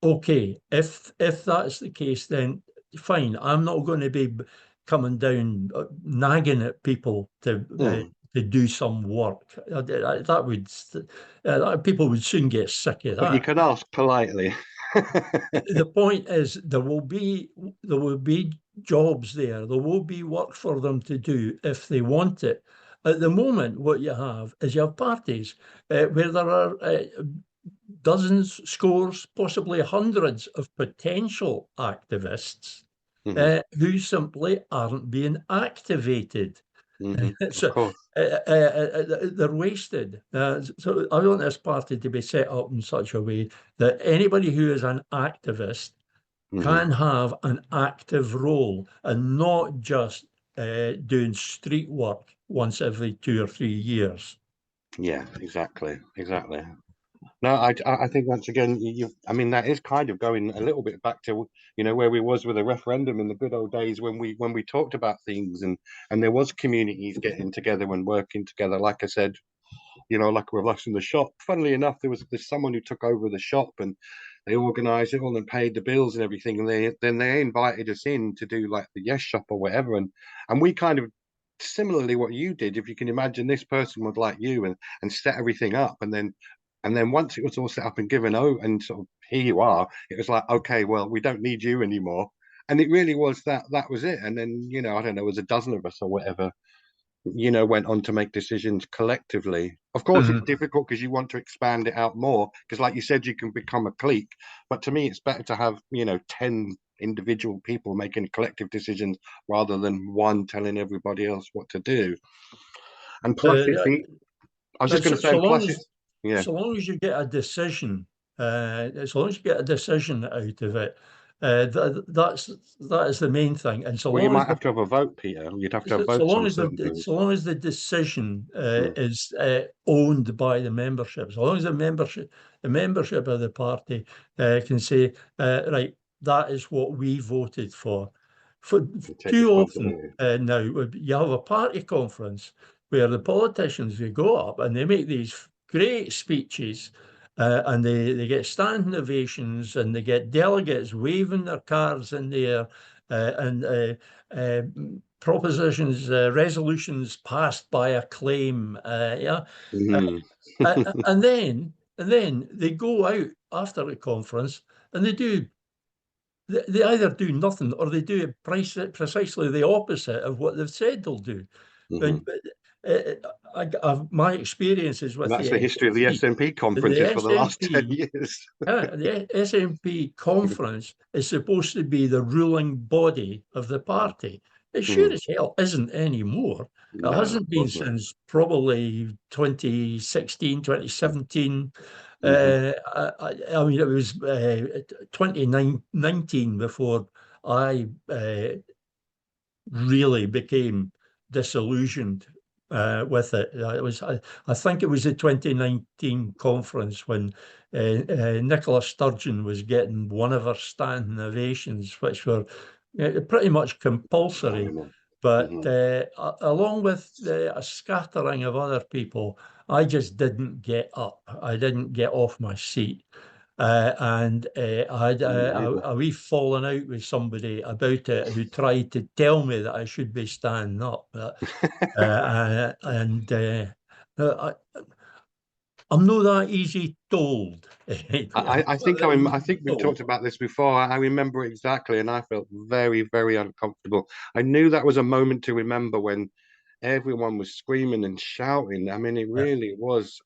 Okay, if that's the case, then fine. I'm not going to be coming down nagging at people to do some work. That would people would soon get sick of that. But you can ask politely. The point is, there will be jobs there. There will be work for them to do if they want it. At the moment, what you have is you have parties where there are dozens, scores, possibly hundreds of potential activists who simply aren't being activated. Of So course. they're wasted. So I want this party to be set up in such a way that anybody who is an activist can have an active role and not just doing street work once every 2 or 3 years. Yeah, exactly, exactly. No, I think once again, I mean, that is kind of going a little bit back to, where we was with a referendum in the good old days when we talked about things and there was communities getting together and working together. Like I said, like with us in the shop. Funnily enough, there's someone who took over the shop and they organised it all and paid the bills and everything. And they invited us in to do like the Yes Shop or whatever. And we kind of similarly what you did, if you can imagine this person would like you and set everything up and then once it was all set up and given out and sort of here you are, it was like, okay, well, we don't need you anymore. And it really was that was it. And then, I don't know, it was a dozen of us or whatever went on to make decisions collectively. Of course, it's Mhm. difficult because you want to expand it out more. Because, like you said, you can become a clique. But to me, it's better to have 10 individual people making collective decisions rather than one telling everybody else what to do. And plus, it's Uh, I was just going so, to say, so and long plus, as it's yeah. so long as you get a decision, as long as you get a decision out of it, that is the main thing. And Well, you might have to have a vote, Peter. You'd have to have votes on certain things. so long as the decision Mm, is owned by the membership, so long as the membership of the party can say, right, that is what we voted for. For take too often responsibility. now, you have a party conference where the politicians they go up and they make these great speeches. And they get standing ovations and they get delegates waving their cards in the air and uh, propositions, resolutions passed by acclaim. Yeah, uh, Mm, and then they go out after the conference and they either do nothing or they do precisely the opposite of what they've said they'll do. mhm. But my experiences And with that's the the history of the SNP, SNP the conferences for the last 10 SNP years. the SNP conference is supposed to be the ruling body of the party. It sure Mhm. as hell isn't anymore. It No, of hasn't been course not. since probably 2016, 2017. Mhm. I mean, it was 2019 before I really became disillusioned with it. I think it was the 2019 conference when Nicola Sturgeon was getting one of her standing ovations, which were pretty much I compulsory. remember. But Mhm. along with a scattering of other people, I just didn't get up. I didn't get off my seat. And I had Me neither. a wee falling out with somebody about it who tried to tell me that I should be standing up. And I'm not that easy told. I Not think that I easy think we've told. talked about this before. I remember it exactly, and I felt very, very uncomfortable. I knew that was a moment to remember when everyone was screaming and shouting. I mean, it Yeah. really was,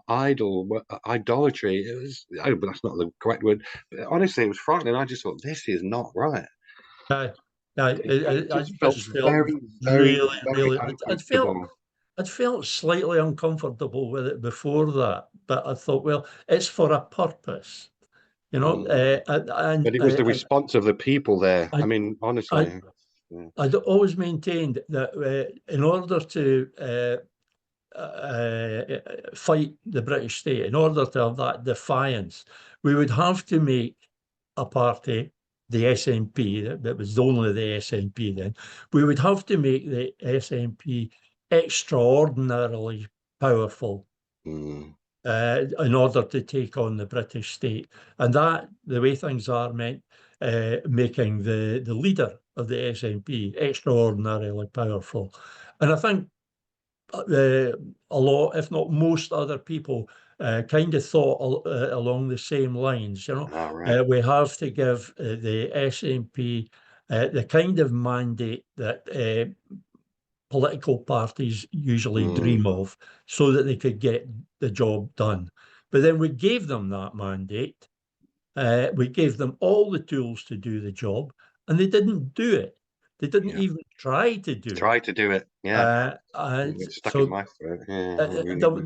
idolatry. It was, oh, but that's not the correct word. But honestly, it was frightening. I just thought, this is not right. I, I, It I just felt just felt very, very, really, very really. uncomfortable. I'd felt slightly uncomfortable with it before that, but I thought, well, it's for a purpose, you know. Mm. But it was the response of the people there. I I, mean, I, honestly. Yeah. I'd always maintained that in order to fight the British state, in order to have that defiance, we would have to make a party, the SNP, that was only the SNP then, we would have to make the SNP extraordinarily powerful Mm. in order to take on the British state. And that, the way things are, meant making the leader of the SNP extraordinarily powerful. And I think a lot, if not most other people, kind of thought along the same lines. All right. We have to give the SNP the kind of mandate that political parties usually Mm. dream of so that they could get the job done. But then we gave them that mandate. We gave them all the tools to do the job, and they didn't do it. They didn't Yeah. even try to do it. Try to do it. Yeah. And It's stuck in so my throat. Yeah, I really do.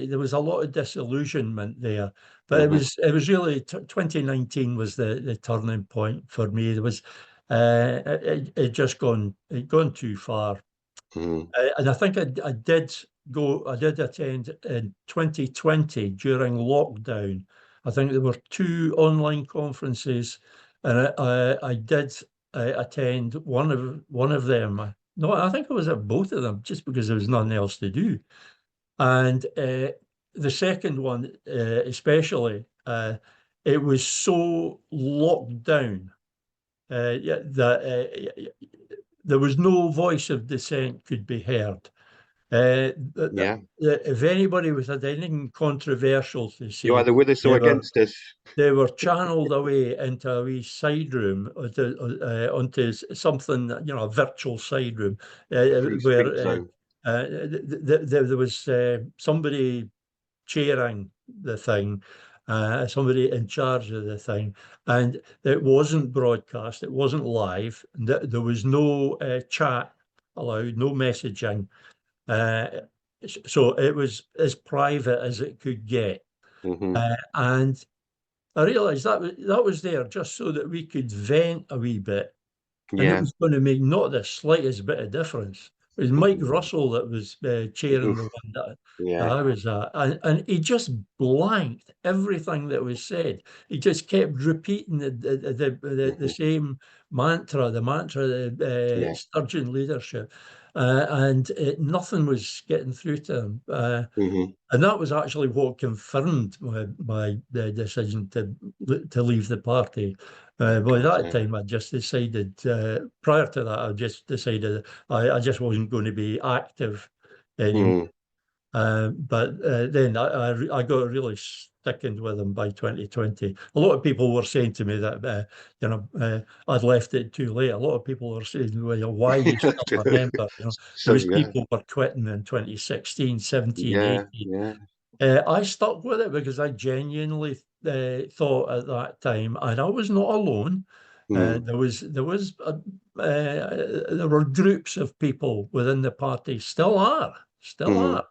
there was a lot of disillusionment there, but Hmm. it was really 2019 was the turning point for me. There was it just gone too far. Hmm. And I think I did attend in 2020 during lockdown. I think there were two online conferences, and I did attend one of them. No, I think I was at both of them just because there was nothing else to do. And the second one, especially, it was so locked down yeah, that there was no voice of dissent could be heard. Yeah. If anybody was had anything controversial to You're say, either with us or they were against us. they were channeled away into a wee side room, onto something, a virtual side room, Free where speech zone. there was somebody chairing the thing, somebody in charge of the thing, and it wasn't broadcast, it wasn't live, there was no chat allowed, no messaging. Uh, so it was as private as it could get. Hmm. And I realised that was there just so that we could vent a wee bit, and it Yeah. was going to make not the slightest bit of difference. It was Mike Russell that was chairing the one that Yeah. I was at, and he just blanked everything that was said. He just kept repeating the Hmm. same mantra, the mantra of Yeah. Sturgeon leadership, and nothing was getting through to him. Hmm. And that was actually what confirmed my decision to leave the party. Oh By God, that yeah. time, I just decided, prior to that, I just decided I just wasn't going to be active anymore. Mm. But then I got really sticking with them by 2020. A lot of people were saying to me that I'd left it too late. A lot of people were saying, "Well, why are you still a member?" There So was yeah, people were quitting in 2016, 17, yeah, 18. yeah. I stuck with it because I genuinely thought at that time, and I was not alone. Mm. There were groups of people within the party, still Mm. are.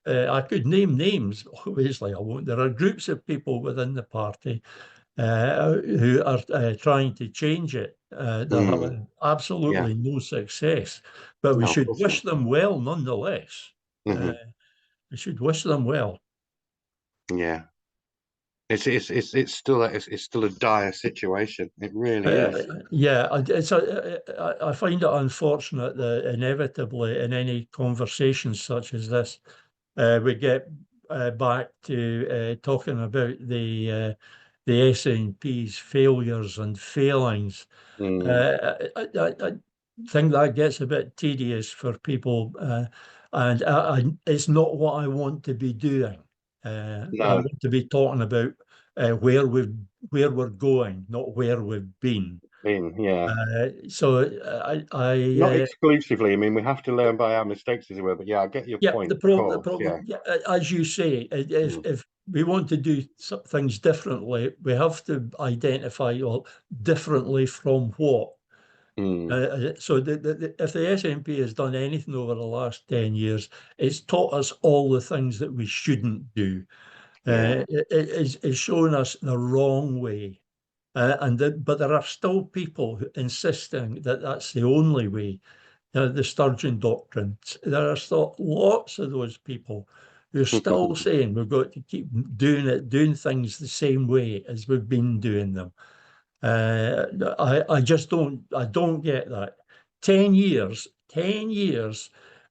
I could name names, obviously I won't. There are groups of people within the party who are trying to change it. They're Mm. having Yeah. absolutely no success, but we No, of should course wish not. them well nonetheless. Uh, Hmm. we should wish them well. Yeah. It's still a dire situation. It really is. Yeah, I find it unfortunate that inevitably in any conversations such as this, we get back to talking about the SNP's failures and failings. Mm. I think that gets a bit tedious for people, and it's not what I want to be doing. I No. want to be talking about where we're going, not where we've been. Yeah. So Not exclusively. I mean, we have to learn by our mistakes as well. But yeah, I get your yeah, point, of the course. Yeah. problem, yeah, as you say, Mm. if we want to do things differently, we have to identify, well, differently from what. Mm. So if the SNP has done anything over the last 10 years, it's taught us all the things that we shouldn't do. Yeah. It's shown us the wrong way. But there are still people insisting that that's the only way. The Sturgeon doctrine. There are still lots of those people who are still saying we've got to keep doing things the same way as we've been doing them. I just don't get that. 10 years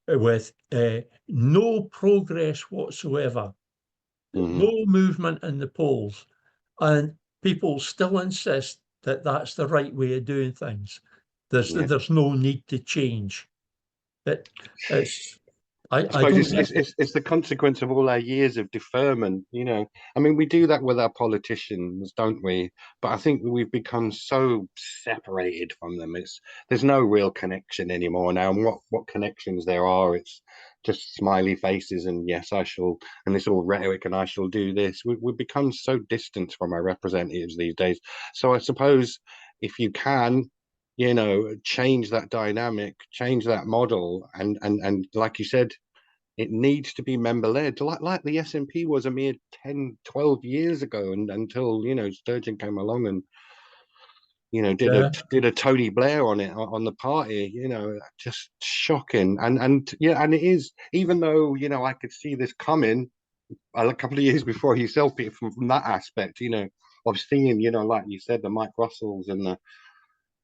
with no progress whatsoever, Hmm. no movement in the polls, and people still insist that that's the right way of doing things. Yeah. There's no need to change. It, it's I I suppose don't get it. it's the consequence of all our years of deferment, you know. I mean, we do that with our politicians, don't we? But I think we've become so separated from them. There's no real connection anymore now. And what connections there are, it's just smiley faces and yes, I shall, and this all rhetoric and I shall do this. We've become so distant from our representatives these days. So I suppose if you can, you know, change that dynamic, change that model, and like you said, it needs to be member led, like the SNP was a mere 10, 12 years ago, and until you know Sturgeon came along and you know Yeah, did a Tony Blair on it on the party, you know, just shocking. And yeah, and it is, even though you know I could see this coming a couple of years before yourself, Peter, from that aspect, you know, of seeing, you know, like you said, the Mike Russells and the,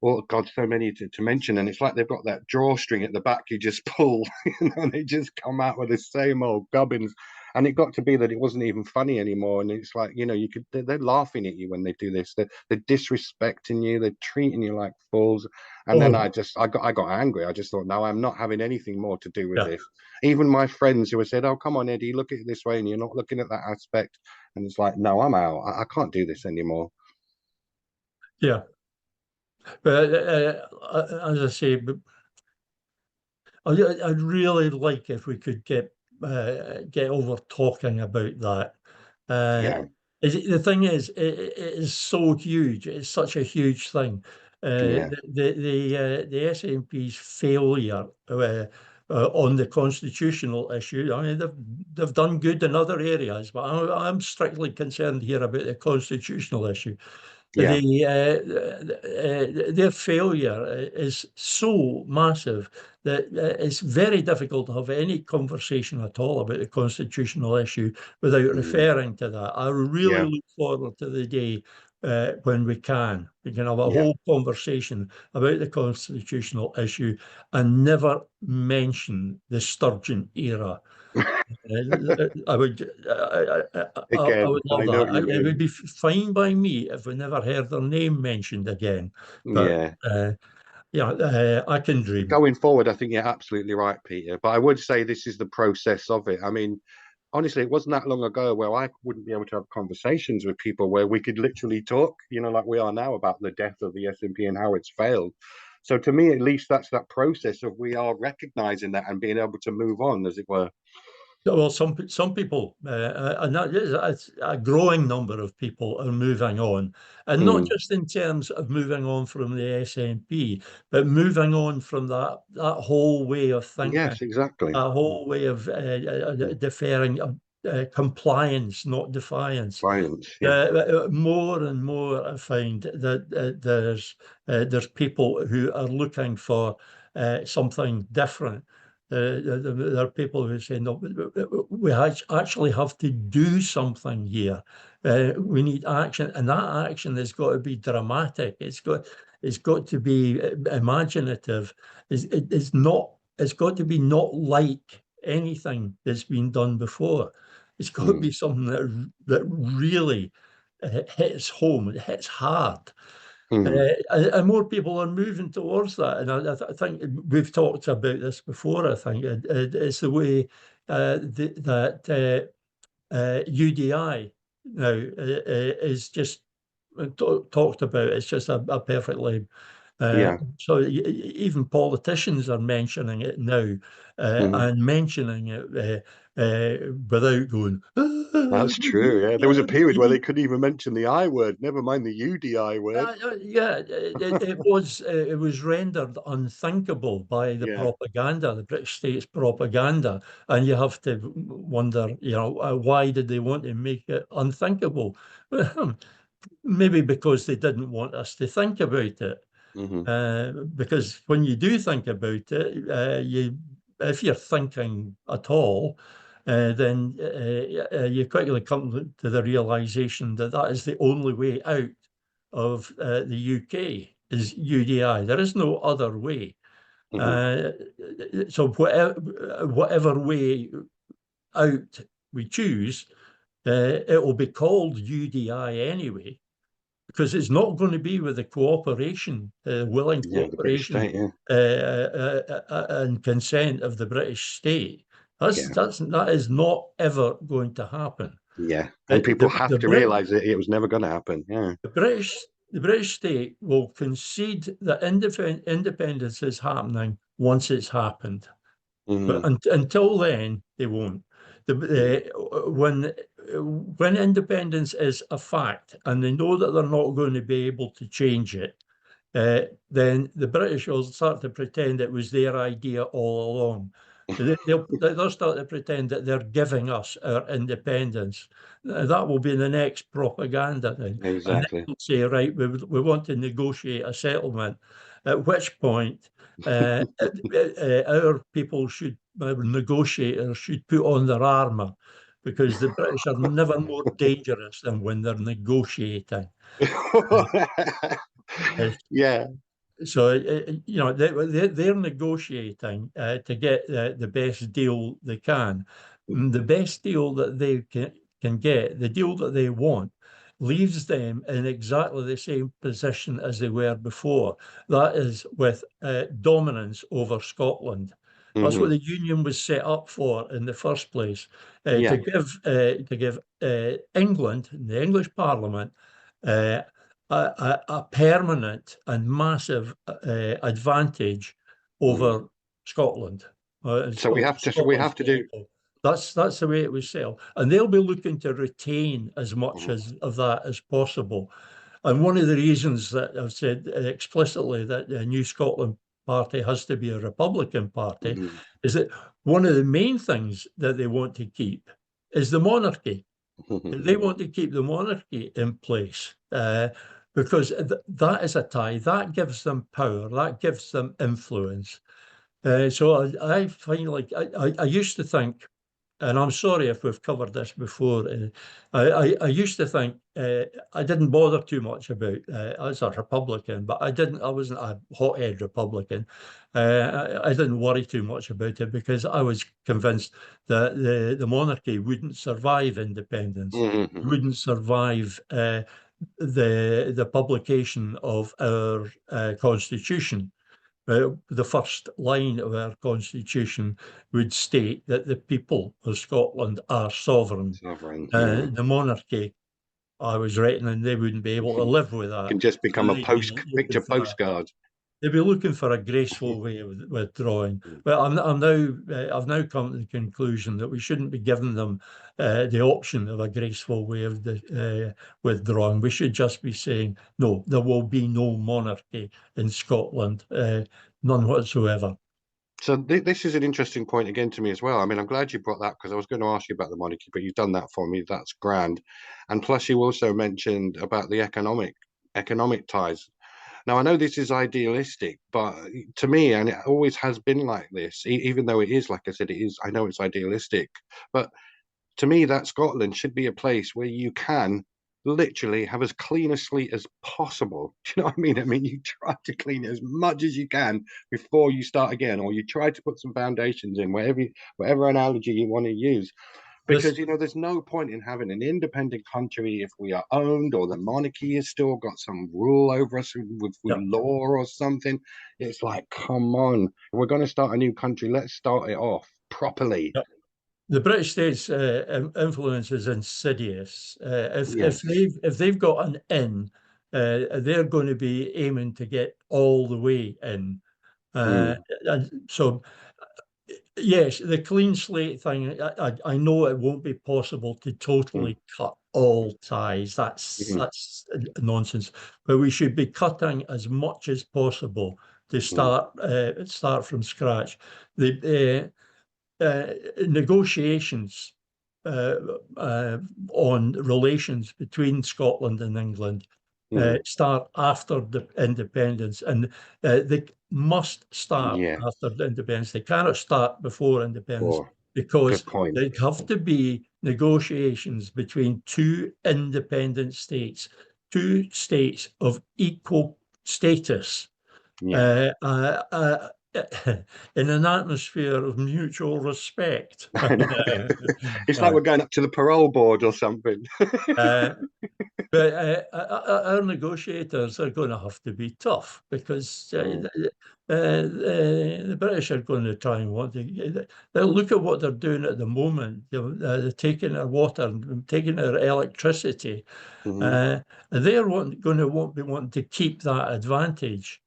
oh God, so many to mention. And it's like they've got that drawstring at the back you just pull, you know, and they just come out with the same old gubbins. And it got to be that it wasn't even funny anymore. And it's like, you know, you could, they're laughing at you when they do this. They're disrespecting you. They're treating you like fools. And then oh I got angry. I just thought, no, I'm not having anything more to do with yeah, this. Even my friends who have said, oh, come on, Eddie, look at it this way. And you're not looking at that aspect. And it's like, no, I'm out. I can't do this anymore. yeah. But as I say, I'd really like if we could get over talking about that. Yeah. The thing is, it is so huge. It's such a huge thing. Yeah. The SNP's failure on the constitutional issue. I mean, they've done good in other areas, but I'm strictly concerned here about the constitutional issue. Yeah. Their failure is so massive that it's very difficult to have any conversation at all about the constitutional issue without Mm, referring to that. I really yeah. look forward to the day when we can have a Yeah. whole conversation about the constitutional issue and never mention the Sturgeon era. I would, I Again, would love I know what that. you It would mean. be fine by me if we never heard their name mentioned again. But Yeah. yeah, I can dream. Going forward, I think you're absolutely right, Peter. But I would say this is the process of it. I mean, honestly, it wasn't that long ago where I wouldn't be able to have conversations with people where we could literally talk, you know, like we are now about the death of the SNP and how it's failed. So to me, at least that's that process of we are recognizing that and being able to move on, as it were. Well, some people, and that is a growing number of people are moving on, and not Mm. just in terms of moving on from the SNP, but moving on from that whole way of thinking, Yes, exactly. a whole way of Mm. deferring compliance, not defiance. Violence. Yeah. More and more, I find that there's people who are looking for something different. There are people who say, no, we actually have to do something here. We need action, and that action has got to be dramatic. It's got to be imaginative. It's got to be not like anything that's been done before. It's got to Mm. be something that really hits home, it hits hard. Mm. And more people are moving towards that. And I think we've talked about this before. I think it's the way that UDI now is just talked about. It's just a perfectly Yeah. so even politicians are mentioning it now Mm. and mentioning it without going. That's true. Yeah. There was a period where they couldn't even mention the I word, never mind the UDI word. Yeah, it was rendered unthinkable by the Yeah. propaganda, the British state's propaganda, and you have to wonder, why did they want to make it unthinkable? Maybe because they didn't want us to think about it. Hmm. Because when you do think about it, if you're thinking at all, then you quickly come to the realization that that is the only way out of the UK is UDI. There is no other way. Hmm. Uh, so whatever way out we choose, it will be called UDI anyway because it's not going to be with the cooperation, willing Yeah. The British cooperation state. Yeah. and consent of the British state. Yeah. That is not ever going to happen. Yeah. And The, people the, have the, to Brit, realize that it was never going to happen. Yeah. the British the British state will concede that independence is happening once it's happened. But Hmm. until then, they won't. Yeah. When independence is a fact, and they know that they're not going to be able to change it, then the British will start to pretend it was their idea all along. They'll start to pretend that they're giving us our independence. That will be the next propaganda thing. And then Exactly. they'll say, right, we want to negotiate a settlement, at which point our people should, negotiators should put on their armour, because the British are never more dangerous than when they're negotiating. Uh, Yeah. so, they're negotiating to get the best deal they can. The best deal that they can get, the deal that they want, leaves them in exactly the same position as they were before. That is with dominance over Scotland. That's what Hmm. the Union was set up for in the first place, Yeah. to give England, the English Parliament, a permanent and massive advantage Mm. over Scotland, So we have to. So we Scotland's have to do. people. That's the way it was set up, and they'll be looking to retain as much Mhm. as of that as possible. And one of the reasons that I've said explicitly that the New Scotland Party has to be a Republican Party Mhm. is that one of the main things that they want to keep is the monarchy. Mhm. They want to keep the monarchy in place because that is a tie. That gives them power. That gives them influence. So I find, like, I used to think, and I'm sorry if we've covered this before. I used to think I didn't bother too much about as a Republican, but I wasn't a hothead Republican. I didn't worry too much about it because I was convinced that the monarchy wouldn't survive independence, Mhm. wouldn't survive the publication of our constitution. The first line of our constitution would state that the people of Scotland are sovereign. Sovereign. Yeah. The monarchy, I was reckoning they wouldn't be able to live with that. Can just So become a they'd be post looking picture for a postcard. they'd be looking for a graceful way of withdrawing. Well, I've now come to the conclusion that we shouldn't be giving them the option of a graceful way of withdrawing. We should just be saying, no, there will be no monarchy in Scotland, none whatsoever. So this is an interesting point again to me as well. I mean, I'm glad you brought that because I was going to ask you about the monarchy, but you've done that for me. That's grand. And plus, you also mentioned about the economic ties. Now, I know this is idealistic, but to me, and it always has been like this, even though it is, like I said, it is. I know it's idealistic, but to me, that Scotland should be a place where you can literally have as clean a slate as possible. Do you know what I mean? I mean, you try to clean it as much as you can before you start again, or you try to put some foundations in, whatever analogy you want to use. This Because there's no point in having an independent country if we are owned or the monarchy has still got some rule over us with yeah, law or something. It's like, come on, if we're going to start a new country, let's start it off properly. yeah. The British state's influence is insidious. Yes. If they've got an in, they're going to be aiming to get all the way in. Uh, Mm, and so, yes, the clean slate thing. I know it won't be possible to mm, totally cut all ties. mm, That's nonsense. But we should be cutting as much as possible to mm, start from scratch. The negotiations uh, uh, on relations between Scotland and England mm. start after the independence, and they must start Yeah. after the independence. They cannot start before independence Oh, because good point. there have to be negotiations between two independent states, two states of equal status Yeah. uh, uh, uh, in an atmosphere of mutual respect. I know. It's like we're going up to the parole board or something. Uh, but our negotiators are going to have to be tough because Mm, the British are going to try and want to. They'll look at what they're doing at the moment. They're taking our water and taking our electricity. mhm. And they're going to be wanting to keep that advantage.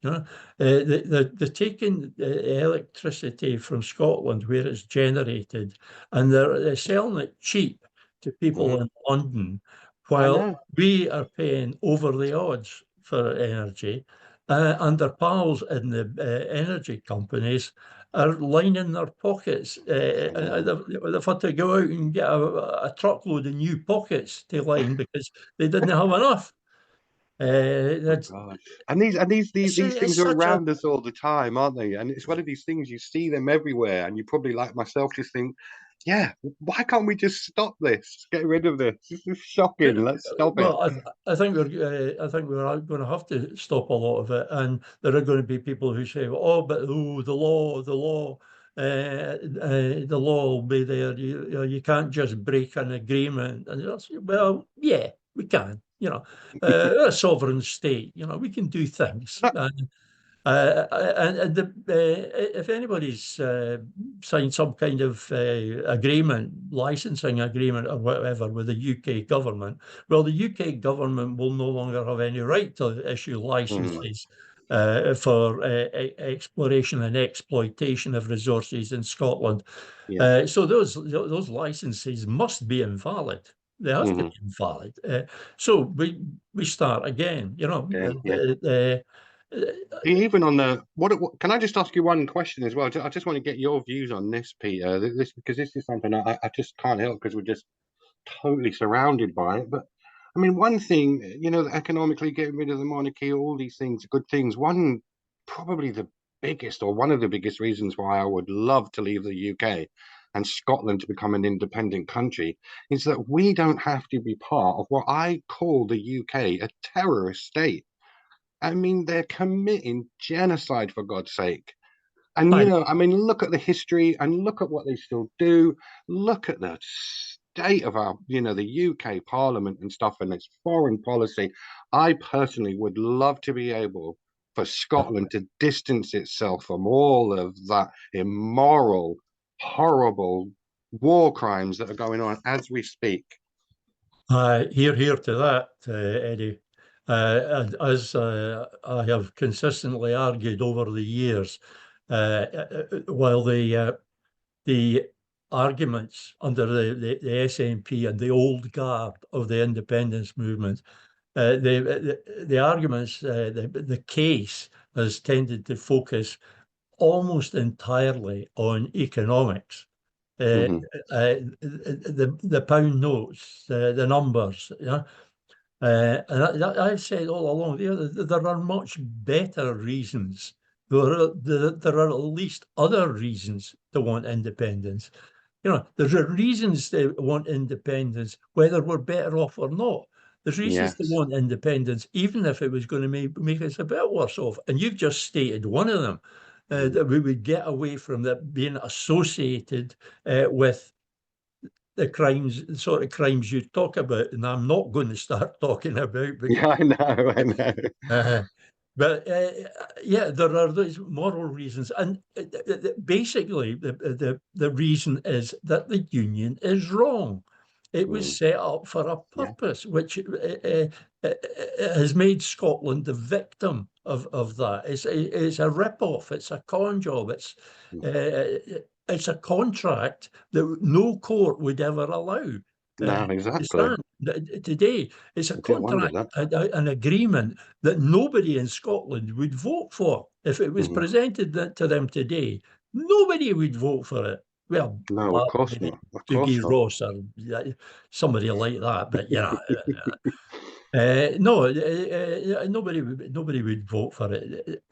They're taking electricity from Scotland where it's generated, and they're selling it cheap to people Mhm. in London, I while know. we are paying over the odds for energy. and their pals in the energy companies are lining their pockets. They've had to go out and get a truckload of new pockets to line because they didn't have enough. Oh gosh. And these things It's are such a around us all the time, aren't they? And it's one of these things, you see them everywhere, and you probably, like myself, just think, yeah, why can't we just stop this? Get rid of this. This is shocking. Let's stop it. Well, I think we're going to have to stop a lot of it, and there are going to be people who say, "Oh, but the law will be there. You can't just break an agreement." And well, yeah, we can. A sovereign state. We can do things. If anybody's signed some kind of agreement, licensing agreement or whatever with the UK government, well, the UK government will no longer have any right to issue licenses for exploration and exploitation of resources in Scotland. Yeah. So those licenses must be invalid. They have to be invalid. So we start again. Yeah. Even on the what, can I just ask you one question as well? I just want to get your views on this, Peter. This, because this is something I just can't help, because we're just totally surrounded by it. But I mean, one thing, economically getting rid of the monarchy, all these things, good things. One, probably the biggest, or one of the biggest reasons why I would love to leave the UK and Scotland to become an independent country, is that we don't have to be part of what I call the UK a terrorist state. I mean, they're committing genocide, for God's sake. And, I I mean, look at the history and look at what they still do. Look at the state of our, the UK Parliament and stuff, and its foreign policy. I personally would love to be able for Scotland to distance itself from all of that immoral, horrible war crimes that are going on as we speak. Here to that, Eddie. As I have consistently argued over the years, while the arguments under the SNP and the old guard of the independence movement, the arguments, the case has tended to focus almost entirely on economics. Mhm. The pound notes, the numbers, and I've said all along, there are much better reasons. There are at least other reasons to want independence. There's reasons to want independence, whether we're better off or not. There's reasons to Yes. want independence, even if it was going to make us a bit worse off. And you've just stated one of them, Mhm. that we would get away from that being associated with the sort of crimes you talk about, and I'm not going to start talking about Yeah, because I know, I know. uh, but yeah, there are those moral reasons, and basically the reason is that the union is wrong. It was Mm. set up for a Yeah. purpose, which has made Scotland the victim of that. It's a rip-off. It's a con job. Mm. It's a contract that no court would ever allow No, to exactly. stand today. It's a I didn't wonder contract, that. an agreement that nobody in Scotland would vote for. If it was Mhm. presented to them today, nobody would vote for it. Well, No, of apart course maybe not. Of course Dougie not. Ross or somebody like that, but no, nobody would vote for it.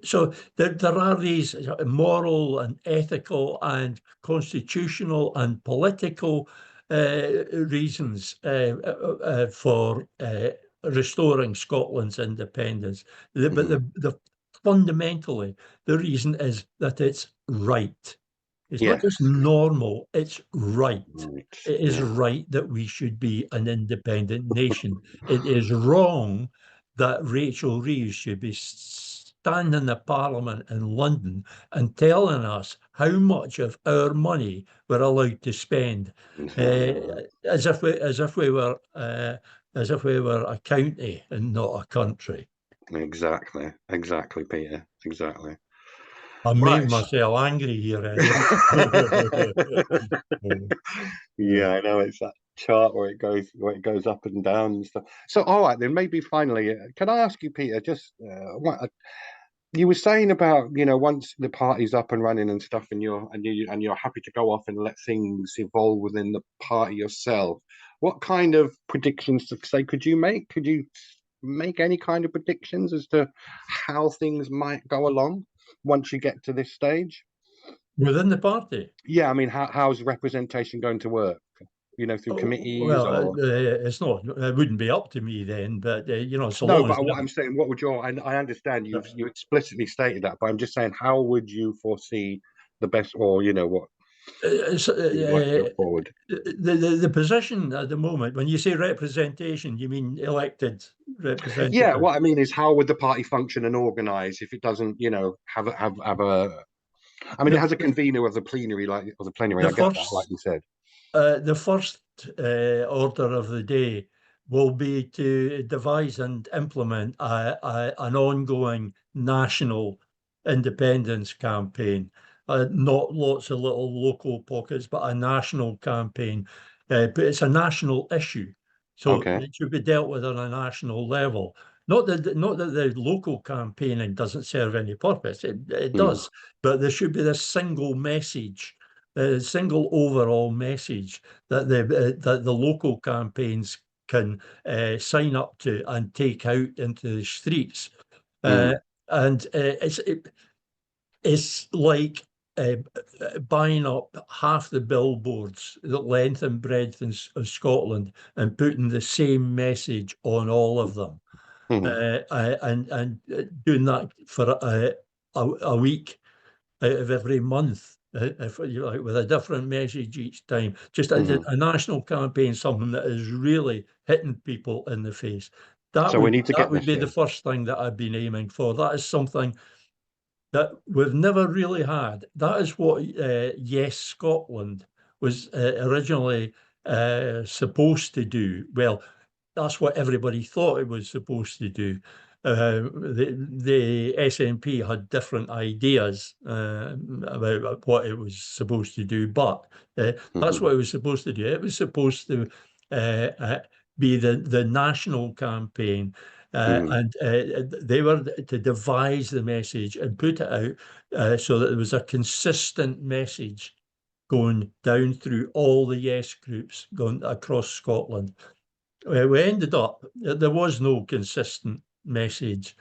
So there are these moral and ethical and constitutional and political reasons for restoring Scotland's independence. But Mhm. fundamentally, the reason is that it's right. It's not just Yes. normal, it's right. Right. It is Yeah. right that we should be an independent nation. It is wrong that Rachel Reeves should be standing in the Parliament in London and telling us how much of our money we're allowed to spend, uh, No, as if we were a county and not a country. exactly. Exactly, Peter. Exactly. I'm making Right. myself angry here, Eddie. Yeah, I know it's that. chart where it goes up and down and stuff. So, all right, then maybe finally, can I ask you, Peter, just you were saying about, once the party's up and running and stuff, and you're happy to go off and let things evolve within the party yourself. What kind of predictions, could you make? Could you make any kind of predictions as to how things might go along once you get to this stage? within the party. Yeah, I mean, how's representation going to work? Through Oh, committees well, or it's not. It wouldn't be up to me then, but so no? long as But what I'm saying, what would I understand you explicitly stated that, but I'm just saying, how would you foresee the best, or what it's, you would like to go forward? the position at the moment. When you say representation, you mean elected Yeah, representative. what I mean is, how would the party function and organize if it doesn't, have a. I mean, it has a The convener of the plenary, like of the plenary. the I get that, like first you said. The first order of the day will be to devise and implement an ongoing national independence campaign. Not lots of little local pockets, but a national campaign. But it's a national issue, so Okay. it should be dealt with on a national level. Not that the local campaigning doesn't serve any purpose. It Mm, does, but there should be this single message, a single overall message that the local campaigns can sign up to and take out into the streets. Uh, mm, and it's like uh, buying up half the billboards, the length and breadth of Scotland, and putting the same message on all of them, mm, and doing that for a week out of every month, if you like, with a different message each time. Just mm. a national campaign, something that is really hitting people in the face. So we need to That get would this be the in. first thing that I've been aiming for. That is something that we've never really had. That is what Yes Scotland was originally supposed to do. Well, that's what everybody thought it was supposed to do. The SNP had different ideas about what it was supposed to do, but that's Hmm. what it was supposed to do. It was supposed to uh, uh, be the national campaign, Hmm. and they were to devise the message and put it out so that there was a consistent message going down through all the Yes groups going across Scotland. We ended up, there was no consistent message.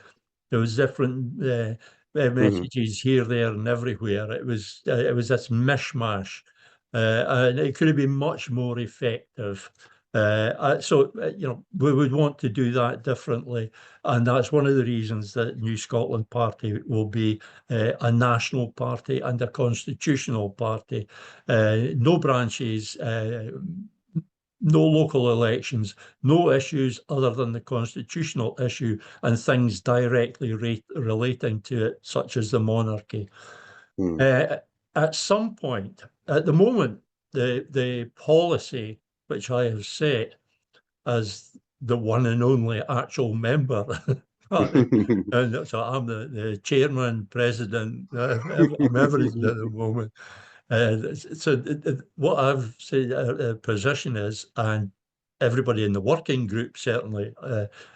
There was different Hmm. messages here, there, and everywhere. It was this mishmash, and it could have been much more effective. We would want to do that differently, and that's one of the reasons that New Scotland Party will be a national party and a constitutional party. No branches, no local elections, no issues other than the constitutional issue and things directly relating to it, such as the monarchy. Hmm. Uh, at some point, at the moment, the policy which I have set as the one and only actual member, and so I'm the chairman, president, I'm everything at the moment. So what I've said position is, and everybody in the working group certainly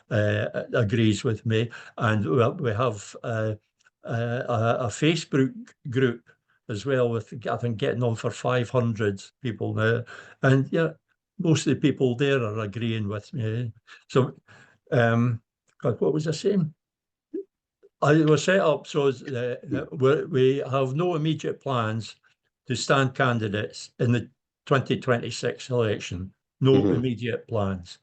agrees with me, and we have a Facebook group as well with, I think, getting on for 500 people now, and yeah, most of the people there are agreeing with me. So, God, what was I saying? I was set up so we have no immediate plans to stand candidates in the 2026 election. No Hmm. immediate plans.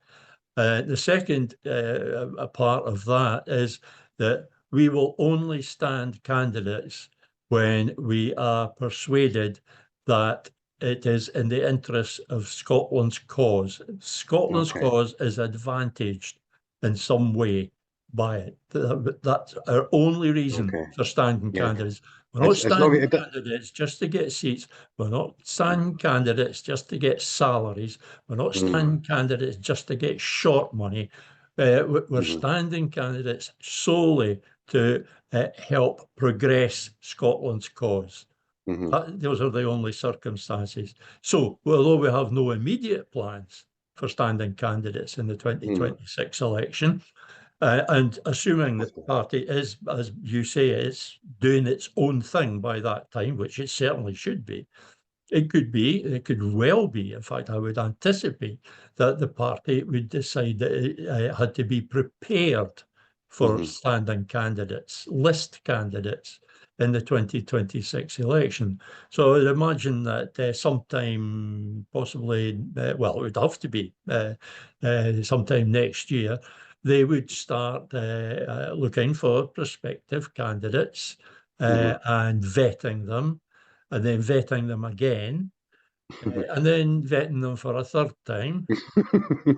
The second a part of that is that we will only stand candidates when we are persuaded that it is in the interests of Scotland's cause. Scotland's Okay. cause is advantaged in some way by it. That's our only reason Okay. for standing Yeah. candidates. We're not As long as standing it. candidates just to get seats. We're not standing candidates just to get salaries. We're not Mm, standing candidates just to get short money. We're mhm, standing candidates solely to help progress Scotland's cause. mhm, Those are the only circumstances. So, although we have no immediate plans for standing candidates in the Mm. 2026 election. And assuming the party is, as you say, is doing its own thing by that time, which it certainly should be, it could well be, in fact, I would anticipate that the party would decide that it had to be prepared for standing candidates, list candidates in the 2026 election. So I would imagine that sometime, possibly, well, it would have to be sometime next year, they would start looking for prospective candidates and vetting them, and then vetting them again, and then vetting them for a third time,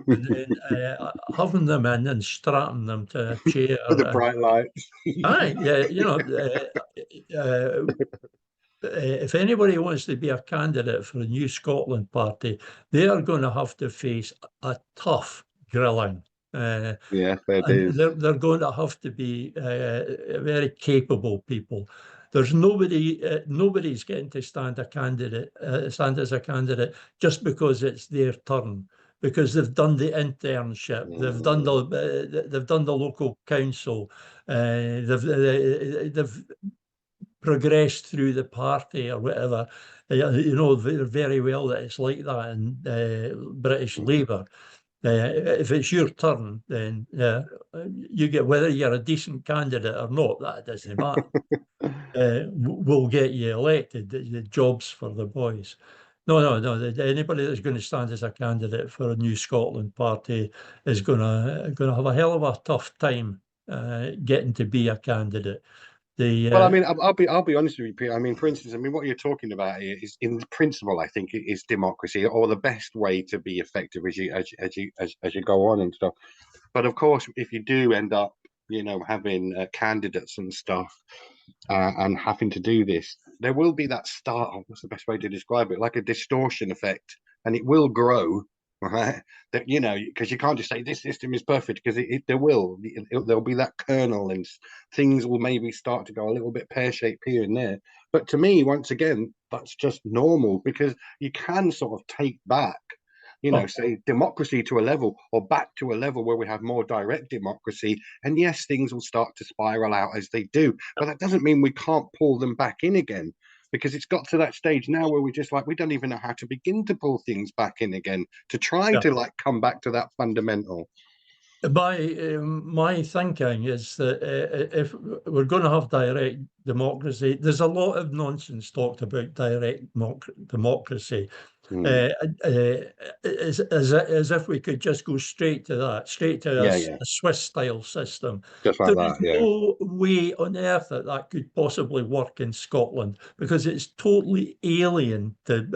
and then having them in and strapping them to a chair. For the bright lights. Aye, yeah, if anybody wants to be a candidate for the New Scotland Party, they are going to have to face a tough grilling. Yeah, fair And dues. they're going to have to be very capable people. There's nobody's getting to stand as a candidate just because it's their turn, because they've done the internship, they've done the local council, they've progressed through the party or whatever. You know very well that it's like that in British Labour. If it's your turn, then you get, whether you're a decent candidate or not, that doesn't matter. We'll get you elected. The job's for the boys. No. Anybody that's going to stand as a candidate for a New Scotland Party is going to have a hell of a tough time getting to be a candidate. Well, I mean, I'll be honest with you, Peter. I mean, for instance, I mean, what you're talking about here is, in principle, I think it is democracy, or the best way to be effective as you go on and stuff. But of course, if you do end up, having candidates and stuff, and having to do this, there will be that start. What's the best way to describe it? Like a distortion effect, and it will grow. Right, that because you can't just say this system is perfect, because there'll be that kernel, and things will maybe start to go a little bit pear-shaped here and there. But to me, once again, that's just normal, because you can sort of take back, say, democracy to a level, or back to a level where we have more direct democracy. And yes, things will start to spiral out as they do, but that doesn't mean we can't pull them back in again, because it's got to that stage now where we're just like, we don't even know how to begin to pull things back in again, to try to like come back to that fundamental. My thinking is that if we're going to have direct democracy, there's a lot of nonsense talked about direct democracy. As if we could just go straight to that, straight to a Swiss-style system. Just like There that, is no way on earth that could possibly work in Scotland, because it's totally alien to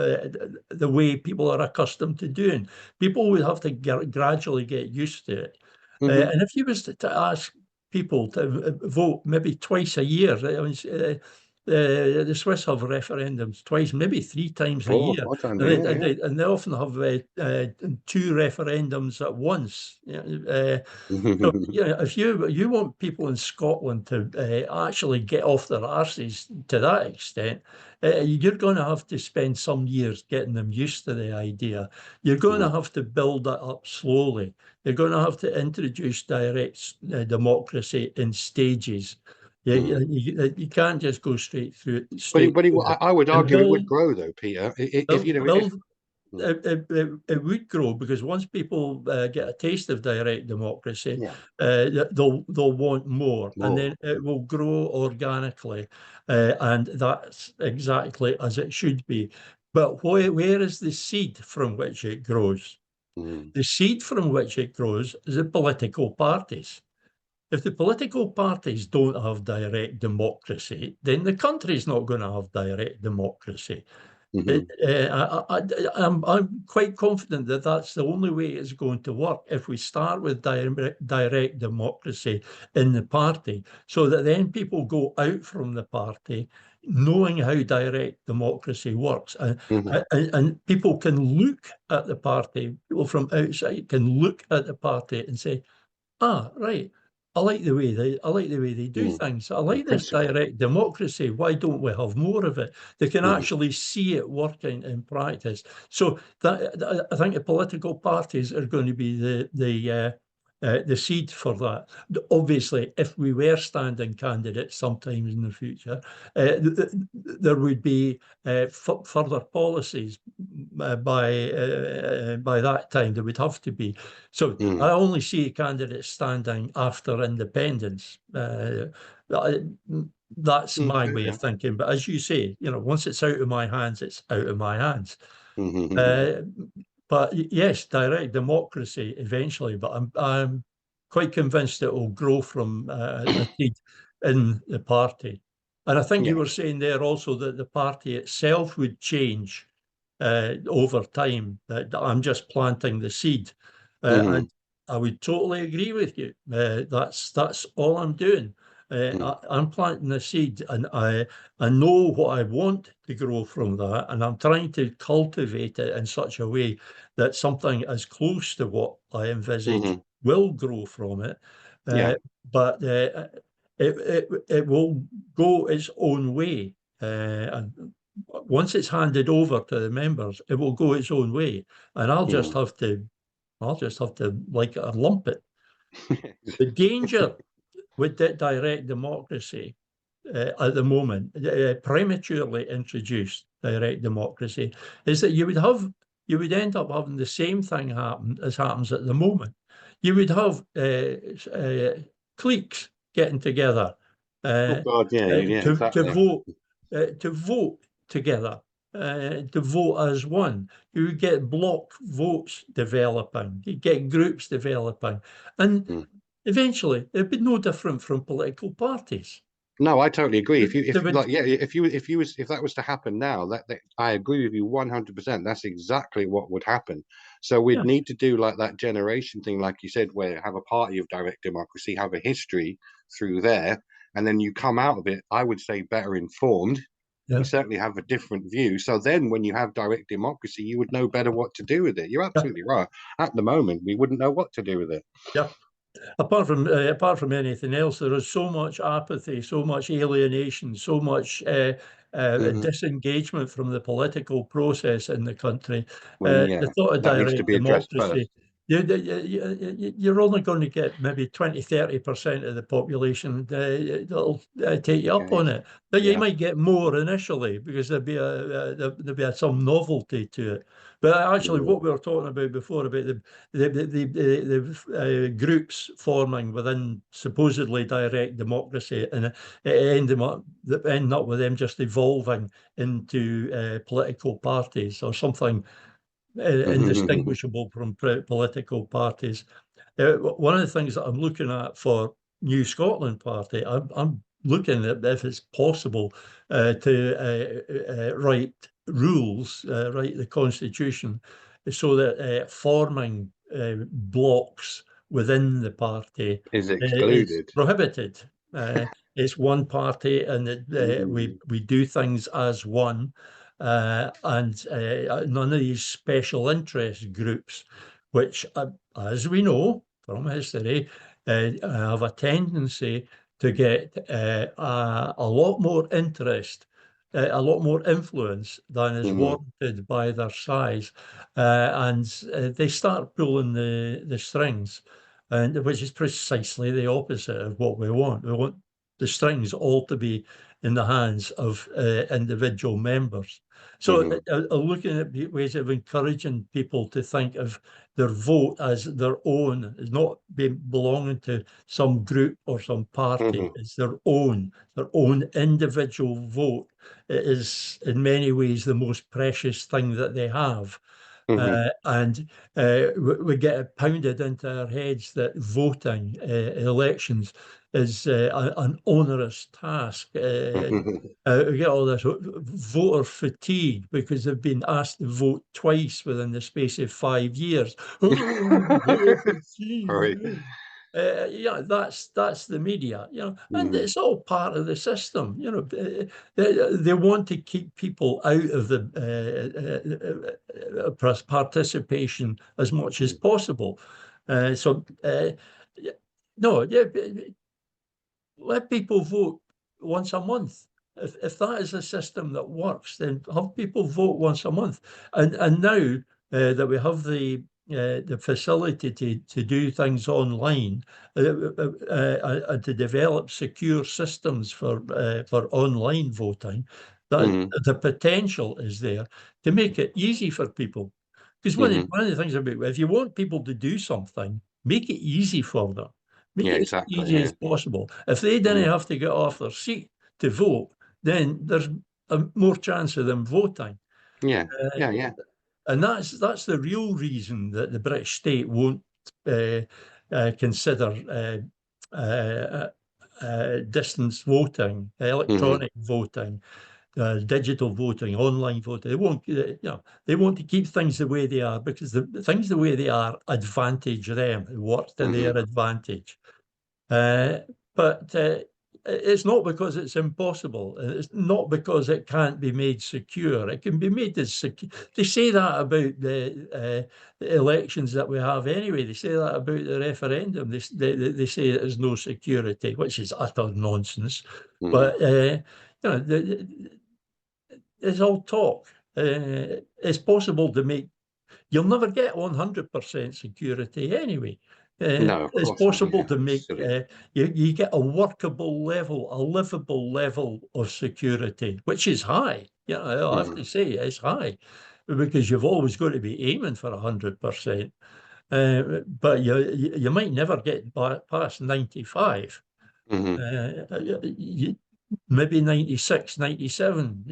the way people are accustomed to doing. People would have to gradually get used to it. And if you was to ask people to vote maybe twice a year, I mean, the Swiss have referendums twice, maybe three times a year, and they often have two referendums at once. So, if you want people in Scotland to actually get off their arses to that extent, you're going to have to spend some years getting them used to the idea. You're going to have to build it up slowly. You're going to have to introduce direct democracy in stages. You can't just go straight through. I would argue it would grow, though, Peter. It would grow, because once people get a taste of direct democracy, they'll want more, and then it will grow organically, and that's exactly as it should be. But where is the seed from which it grows? The seed from which it grows is the political parties. If the political parties don't have direct democracy, then the country's not going to have direct democracy. I'm quite confident that that's the only way it's going to work, if we start with direct democracy in the party, so that then people go out from the party knowing how direct democracy works, and people can look at the party, people from outside can look at the party and say, right, I like the way they do things. I The like this principle. direct democracy. Why don't we have more of it? They can Hmm. actually see it working in practice. So that I think the political parties are going to be the seed for that. Obviously, if we were standing candidates sometimes in the future, there would be further policies by that time. There would have to be. So Mm. I only see candidates standing after independence. That's my Okay, way of yeah. thinking. But as you say, once it's out of my hands, it's out of my hands. Mhm. Uh, but yes, direct democracy eventually. But I'm quite convinced it will grow from a seed in the party. And I think you Yeah. were saying there also that the party itself would change over time. That I'm just planting the seed, Hmm. and I would totally agree with you. That's all I'm doing. I'm planting the seed, and I know what I want to grow from that, and I'm trying to cultivate it in such a way that something as close to what I envisage Hmm. will grow from it. Yeah. But it will go its own way, and once it's handed over to the members, it will go its own way, and Mm. I'll just have to like it or lump it. The danger with that direct democracy at the moment, prematurely introduced direct democracy, is that you would end up having the same thing happen as happens at the moment. You would have cliques getting together Oh uh, God, yeah, yeah, to exactly. vote together, to vote as one. You would get block votes developing, you get groups developing, and Mm. eventually it'd be no different from political parties. No, I totally agree. If you, They if would, like, yeah, if that was to happen now, that I agree with you 100%. That's exactly what would happen. So we'd yeah, need to do like that generation thing, like you said, where have a party of direct democracy, have a history through there, and then you come out of it, I would say, better informed. You yeah, certainly have a different view. So then when you have direct democracy, you would know better what to do with it. You're yeah, absolutely right. At the moment, we wouldn't know what to do with it. yeah. Apart from anything else, there is so much apathy, so much alienation, so much Hmm. disengagement from the political process in the country. Well, yeah, The thought of that needs to direct be addressed democracy, first. you're only going to get maybe 20-30% of the population that'll take you up Okay. on it. But you Yeah. might get more initially because some novelty to it. But actually, Mhm. what we were talking about before about the groups forming within supposedly direct democracy, and end up with them just evolving into political parties or something indistinguishable from political parties. One of the things that I'm looking at for New Scotland Party, I'm looking at if it's possible to write rules, write the constitution, so that forming blocks within the party Is is excluded. prohibited. It's one party, and Mhm. we do things as one, and none of these special interest groups, which, as we know from history, have a tendency to get a lot more interest, a lot more influence than is Mhm. warranted by their size, and they start pulling the strings, and which is precisely the opposite of what we want. We want the strings all to be in the hands of individual members. So, Mhm. looking at ways of encouraging people to think of their vote as their own, is not belonging to some group or some party. Mhm. It's their own individual vote. It is in many ways the most precious thing that they have. Mhm. And we get it pounded into our heads that voting elections is an onerous task. Mhm. We get all this voter fatigue because they've been asked to vote twice within the space of 5 years. Oh, voter Sorry. fatigue. Yeah, that's the media, and Mhm. it's all part of the system. They want to keep people out of the participation as much as Mhm. possible. So No, yeah, let people vote once a month. If that is a system that works, then have people vote once a month. And now that we have the facility to do things online, and to develop secure systems for online voting, that the potential is there to make it easy for people. Because one of the things about, if you want people to do something, make it easy for them. Make Yeah, it as exactly. easy Yeah. as possible. If they didn't have to get off their seat to vote, then there's a more chance of them voting. Yeah. Uh, Yeah. Yeah. and that's the real reason that the British state won't consider distance voting, electronic voting, digital voting, online voting. They won't, they want to keep things the way they are, because the things the way they are advantage them, work to their advantage. But it's not because it's impossible. It's not because it can't be made secure. It can be made as secure. They say that about the elections that we have anyway. They say that about the referendum. They say there's no security, which is utter nonsense. But it's all talk. It's possible to make. You'll never get 100% security anyway. No, of It's course not. possible Yeah, to make, silly. you get a workable level, a livable level of security, which is high. I have to say it's high, because you've always got to be aiming for 100%. But you might never get past 95. Maybe 96, 97,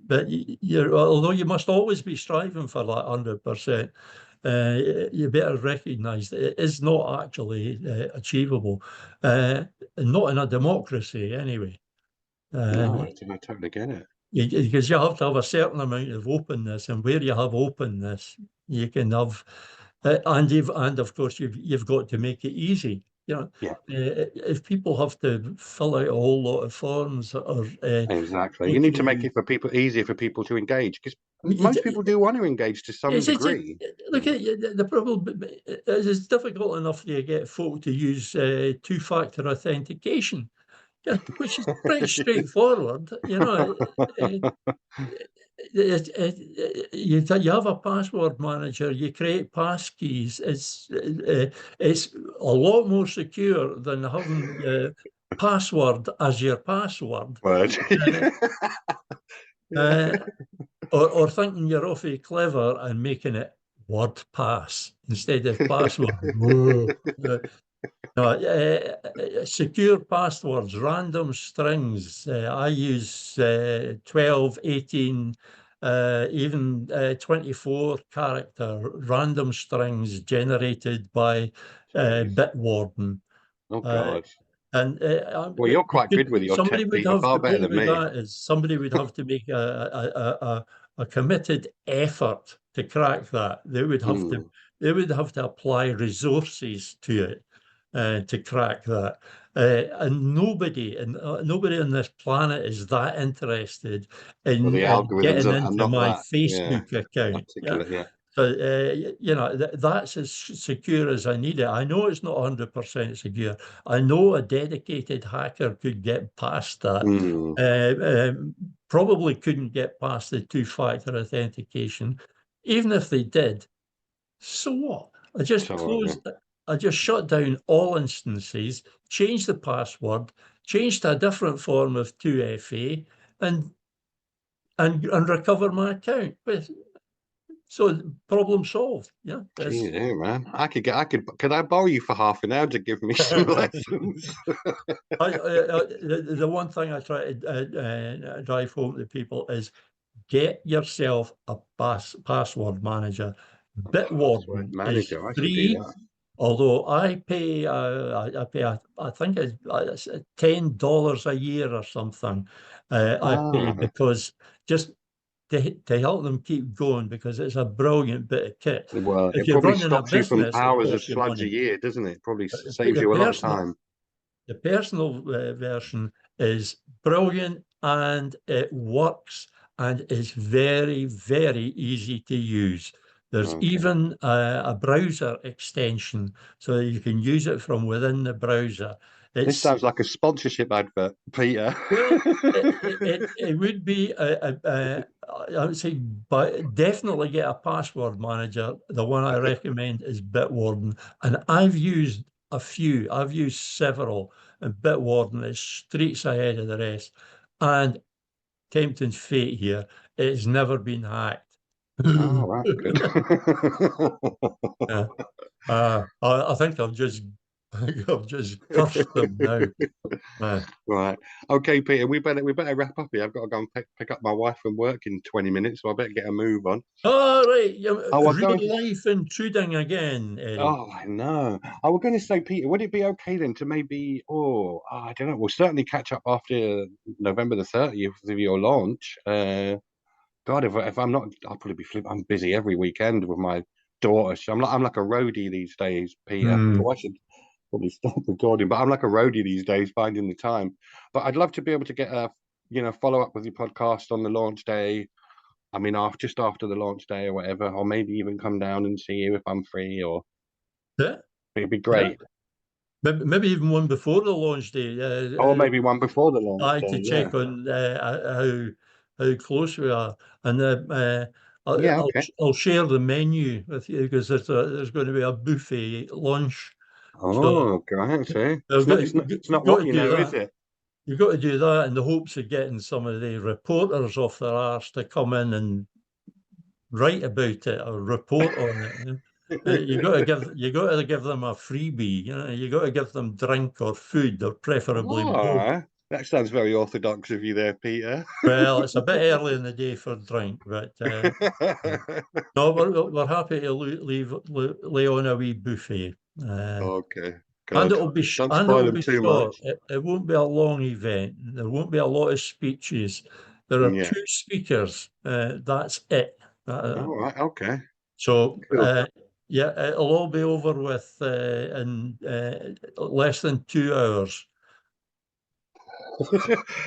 but although you must always be striving for that 100%, you better recognise that it is not actually achievable, not in a democracy anyway. No, I totally get it. Because you have to have a certain amount of openness, and where you have openness, you can have, and of course you've got to make it easy. Yeah, If people have to fill out a whole lot of forms or exactly. go You need to make through. it for people easier for people to engage, because most people do want to engage to some It's degree. look at the problem is it's difficult enough to get folk to use two-factor authentication, which is pretty straightforward. You have a password manager, you create passkeys. It's a lot more secure than having password as your password. But Uh, or thinking you're awfully clever and making it word pass instead of password. Whoa. Secure passwords, random strings. I use 12, 18, even 24 character random strings generated by Jeez. Bitwarden. Oh Uh, God. and Well, you're quite good with your somebody tech, would Peter, have, far the better problem than with me. that is somebody would have to make a committed effort to crack that. They would have to apply resources to it to crack that. And nobody on this planet is that interested Well, in the algorithms getting are into not my that, yeah, Facebook account. Yeah. articulate, yeah. So, that's as secure as I need it. I know it's not 100% secure. I know a dedicated hacker could get past that. Probably couldn't get past the two-factor authentication. Even if they did, so what? So, I just shut down all instances, changed the password, changed to a different form of 2FA, and recover my account. So problem solved. Yeah. geez, yeah, man. Could I borrow you for half an hour to give me some lessons? The one thing I try to drive home to people is get yourself a password manager. Password Bitwarden is manager, I should do free, that. although I pay I think it's $10 a year or something. I pay Ah, because just to help them keep going, because it's a brilliant bit of kit. well, If it you're probably running a stops you from business, it hours of costs you slugs a money. year, doesn't it? Probably saves The you a lot of personal time. the personal version is brilliant, and it works and is very, very easy to use. There's Okay. even a browser extension so that you can use it from within the browser. This It's sounds like a sponsorship advert, Peter. well, it would be I would say, but definitely get a password manager. The one I recommend is Bitwarden, and I've used a few. I've used several, and Bitwarden is streets ahead of the rest. And tempting fate here, it's never been hacked. Oh, that's good. Yeah. I think I've just cursed them now. Uh, Right. Okay, Peter, we better wrap up here. I've got to go and pick up my wife from work in 20 minutes, so I better get a move on. all right, I was real going to life intruding again, Eddie. Oh, I know. I was going to say, Peter, would it be okay then to maybe, I don't know, we'll certainly catch up after November the 30th of your launch. God, if I'm not, I'll probably be flipping. I'm busy every weekend with my daughter. So I'm like a roadie these days, Peter. Hmm. Oh, I should probably stop recording, but I'm like a roadie these days, finding the time. But I'd love to be able to get a, follow up with your podcast on the launch day. I mean, just after the launch day or whatever, or maybe even come down and see you if I'm free, or Yeah, it'd be yeah. great. Maybe even one before the launch day. Or maybe one before the launch I day. to Yeah. check on how close we are, and Yeah. Okay. I'll share the menu with you because there's going to be a buffet lunch. So Oh, great. See, you've it's not got what to you do know, is that. it? You've got to do that in the hopes of getting some of the reporters off their arse to come in and write about it or report on it. You got to give them a freebie. You got to give them drink or food or preferably both. Oh, that sounds very orthodox of you there, Peter. Well, it's a bit early in the day for drink, but no, we're happy to lay on a wee buffet. Okay, And God, don't and spoil it'll them be too short. much. It won't be a long event. There won't be a lot of speeches. There are Yeah. two speakers. That's it. Uh, All right. Okay. so Cool. yeah, it'll all be over with in less than 2 hours.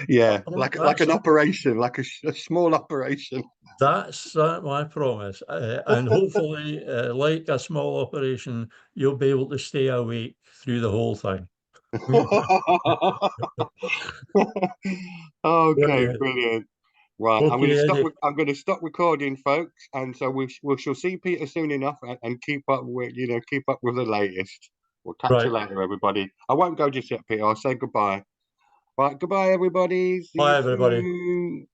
Yeah, like That's an operation, like a small operation. my promise. And hopefully, like a small operation, you'll be able to stay awake through the whole thing. Okay, Brilliant. brilliant. Right, Okay, Eddie. I'm going to stop recording, folks, and so we shall see Peter soon enough, and keep up with the latest. We'll catch you Right. later, everybody. I won't go just yet, Peter. I'll say goodbye. Right, goodbye, everybody. See you Bye, everybody. soon.